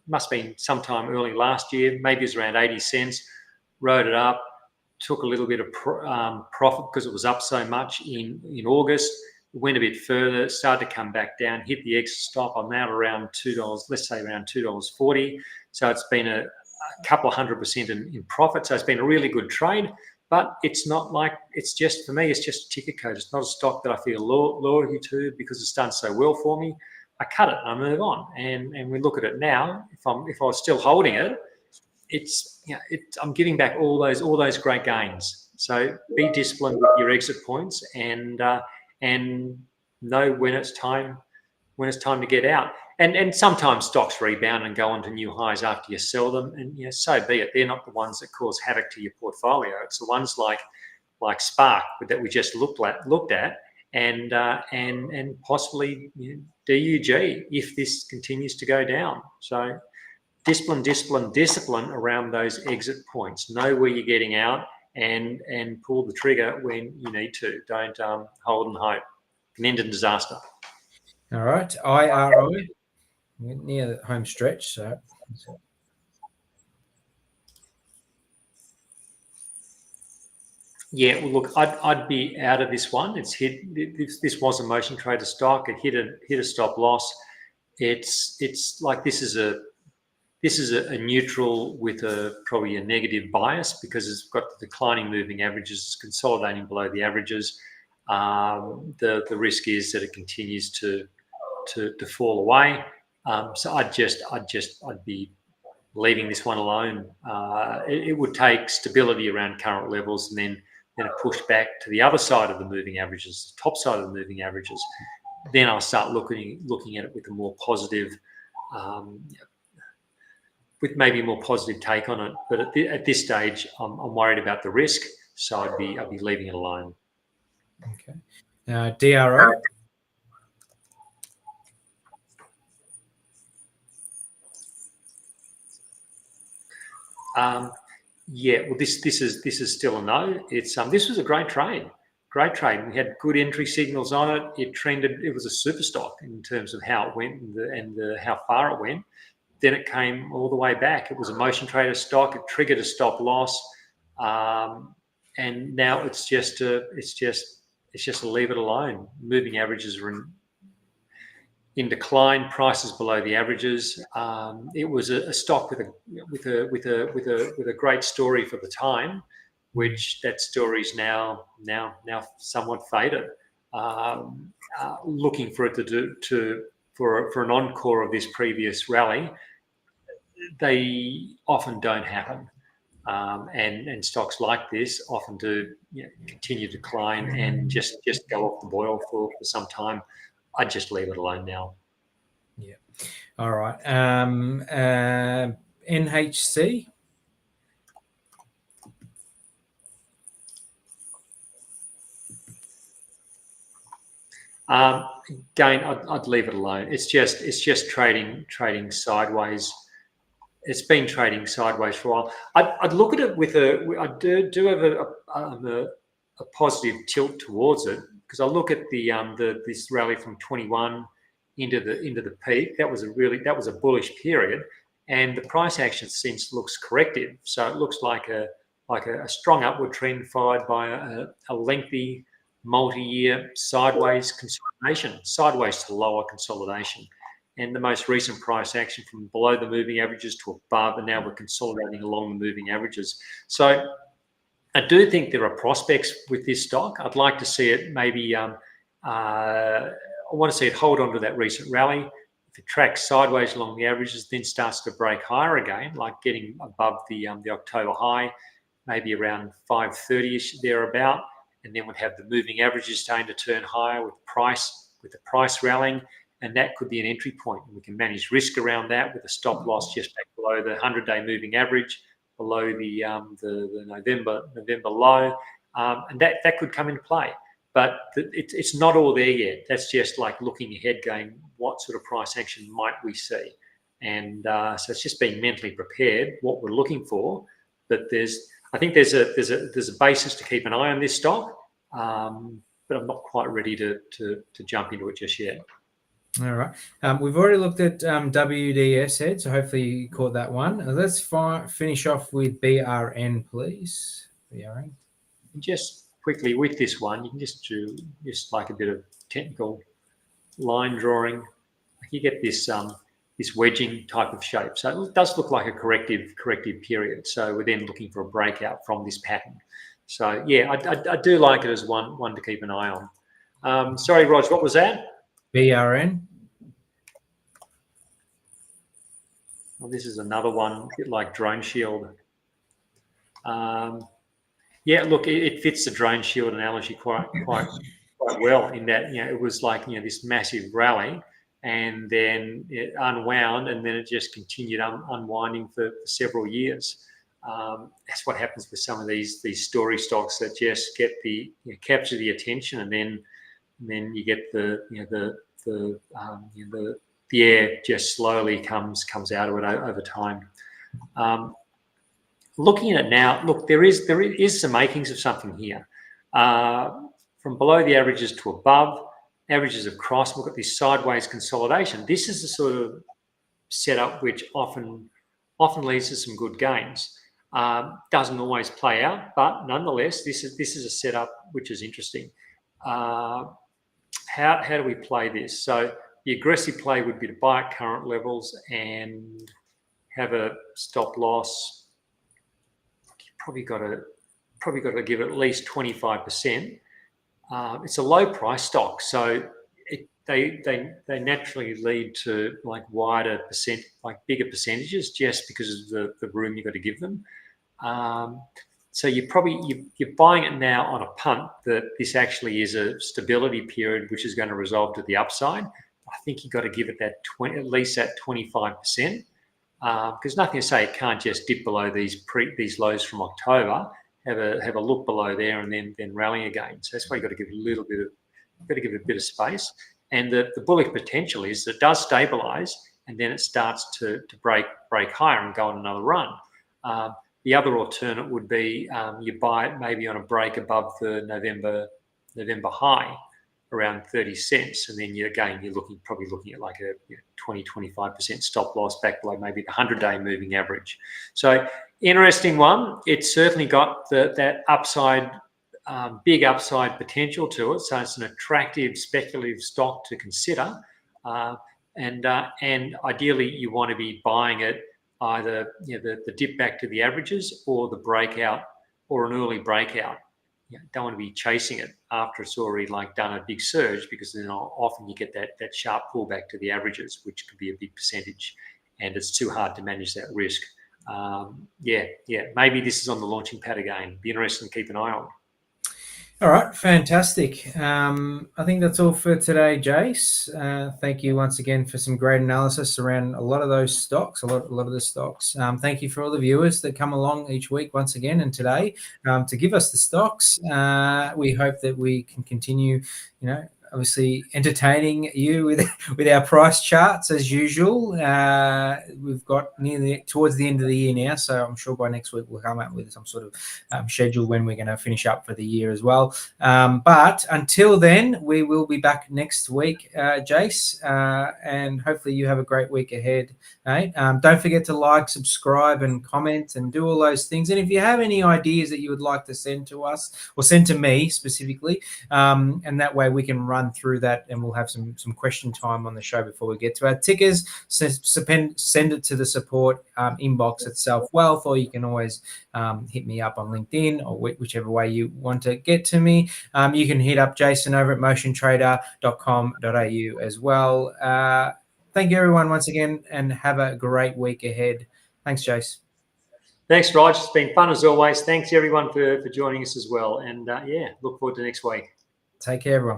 must have been sometime early last year, maybe it was around 80 cents, rode it up, took a little bit of profit because it was up so much in August, went a bit further, started to come back down, hit the exit stop. I'm now around $2, let's say around $2.40. So it's been a couple of 100% in profit. So it's been a really good trade, but it's not like, it's just, for me, it's just a ticket code. It's not a stock that I feel loyalty to because it's done so well for me. I cut it and I move on. And we look at it now. If I was still holding it, I'm giving back all those great gains. So be disciplined with your exit points and know when it's time to get out. And sometimes stocks rebound and go onto new highs after you sell them, and so be it. They're not the ones that cause havoc to your portfolio. It's the ones like Spark that we just looked at, and possibly DUG if this continues to go down. So discipline around those exit points. Know where you're getting out and pull the trigger when you need to. Don't hold and hope. It can end in disaster. All right, IRI, near the home stretch. So yeah, well, look, I'd be out of this one. It's hit. This was a motion trader stock. It hit a stop loss. It's like this is a neutral with probably a negative bias because it's got the declining moving averages. It's consolidating below the averages. The risk is that it continues to fall away. So I'd be leaving this one alone. It would take stability around current levels and then a push back to the other side of the moving averages, the top side of the moving averages. Then I'll start looking at it with a more positive, with maybe a more positive take on it. But at this stage, I'm worried about the risk, so I'd be leaving it alone. Okay. DRO. Well, this is still a no. It's this was a great trade. We had good entry signals on it. It trended. It was a super stock in terms of how it went and how far it went. Then it came all the way back. It was a motion trader stock. It triggered a stop loss, and now it's just a leave it alone. Moving averages are in decline, prices below the averages. It was a stock with a great story for the time, which that story is now somewhat faded. Looking for it for an encore of this previous rally, they often don't happen. And stocks like this often do continue to decline and just go off the boil for some time. I'd just leave it alone now. Yeah. All right. NHC. Again, I'd leave it alone. It's just trading sideways. It's been trading sideways for a while. I'd look at it with I do have a positive tilt towards it, because I look at this rally from 21 into the peak. That was a bullish period, and the price action since looks corrective. So it looks like a strong upward trend followed by a lengthy multi-year sideways consolidation, sideways to lower consolidation. And the most recent price action from below the moving averages to above, and now we're consolidating along the moving averages. So I do think there are prospects with this stock. I'd like to see it maybe, I want to see it hold on to that recent rally. If it tracks sideways along the averages, then starts to break higher again, like getting above the October high, maybe around 530-ish thereabout, and then would have the moving averages starting to turn higher with the price rallying, and that could be an entry point. And we can manage risk around that with a stop loss just back below the 100-day moving average, below the November low, and that could come into play. But it's not all there yet. That's just like looking ahead, going, what sort of price action might we see? And so it's just being mentally prepared what we're looking for. But I think there's a basis to keep an eye on this stock, but I'm not quite ready to jump into it just yet. All right. We've already looked at WDS head, so hopefully you caught that one. Let's finish off with BRN, please. BRN. Just quickly with this one, you can just do like a bit of technical line drawing. You get this wedging type of shape. So it does look like a corrective period. So we're then looking for a breakout from this pattern. So yeah, I do like it as one to keep an eye on. Sorry, Rog, what was that? BRN. Well, this is another one, a bit like Drone Shield. Yeah, look, it fits the Drone Shield analogy quite well, in that, it was like, this massive rally, and then it unwound, and then it just continued unwinding for several years. That's what happens with some of these story stocks that just get capture the attention, and then you get the air just slowly comes out of it over time. Looking at it now, look, there is some makings of something here. From below the averages to above, averages have crossed. We've got this sideways consolidation. This is the sort of setup which often leads to some good gains. Doesn't always play out, but nonetheless, this is a setup which is interesting. How do we play this? So the aggressive play would be to buy at current levels and have a stop loss. Probably got to give it at least 25%. It's a low price stock, so they naturally lead to like wider bigger percentages, just because of the room you've got to give them. So you're buying it now on a punt that this actually is a stability period which is going to resolve to the upside. I think you've got to give it that at least that 25%. Because nothing to say it can't just dip below these lows from October, have a look below there, and then rally again. So that's why you've got to give it a bit of space. And the bullish potential is that it does stabilize, and then it starts to break higher and go on another run. The other alternate would be you buy it maybe on a break above the November high, around 30 cents, and then you're probably looking at like a 20-25% stop loss back below maybe the 100-day moving average. So interesting one. It's certainly got that upside, big upside potential to it. So it's an attractive speculative stock to consider, and ideally you want to be buying it either the dip back to the averages, or the breakout, or an early breakout. Don't want to be chasing it after it's already done a big surge, because then often you get that sharp pullback to the averages, which could be a big percentage, and it's too hard to manage that risk. Maybe this is on the launching pad again. Be interesting to keep an eye on. All right, fantastic. I think that's all for today, Jace. Thank you once again for some great analysis around a lot of those stocks, a lot of the stocks. Thank you for all the viewers that come along each week once again and today to give us the stocks. We hope that we can continue, obviously entertaining you with our price charts as usual. We've got towards the end of the year now, so I'm sure by next week we'll come up with some sort of schedule when we're going to finish up for the year as well. But until then, we will be back next week, Jace, and hopefully you have a great week ahead. Right? Don't forget to like, subscribe, and comment, and do all those things. And if you have any ideas that you would like to send to us, or send to me specifically, and that way we can run through that, and we'll have some question time on the show before we get to our tickers. Send it to the support inbox at Selfwealth, or you can always hit me up on LinkedIn, or whichever way you want to get to me. You can hit up Jason over at motiontrader.com.au as well. Thank you, everyone, once again, and have a great week ahead. Thanks, Jace. Thanks, Rog. It's been fun as always. Thanks, everyone, for joining us as well. And, yeah, look forward to next week. Take care, everyone.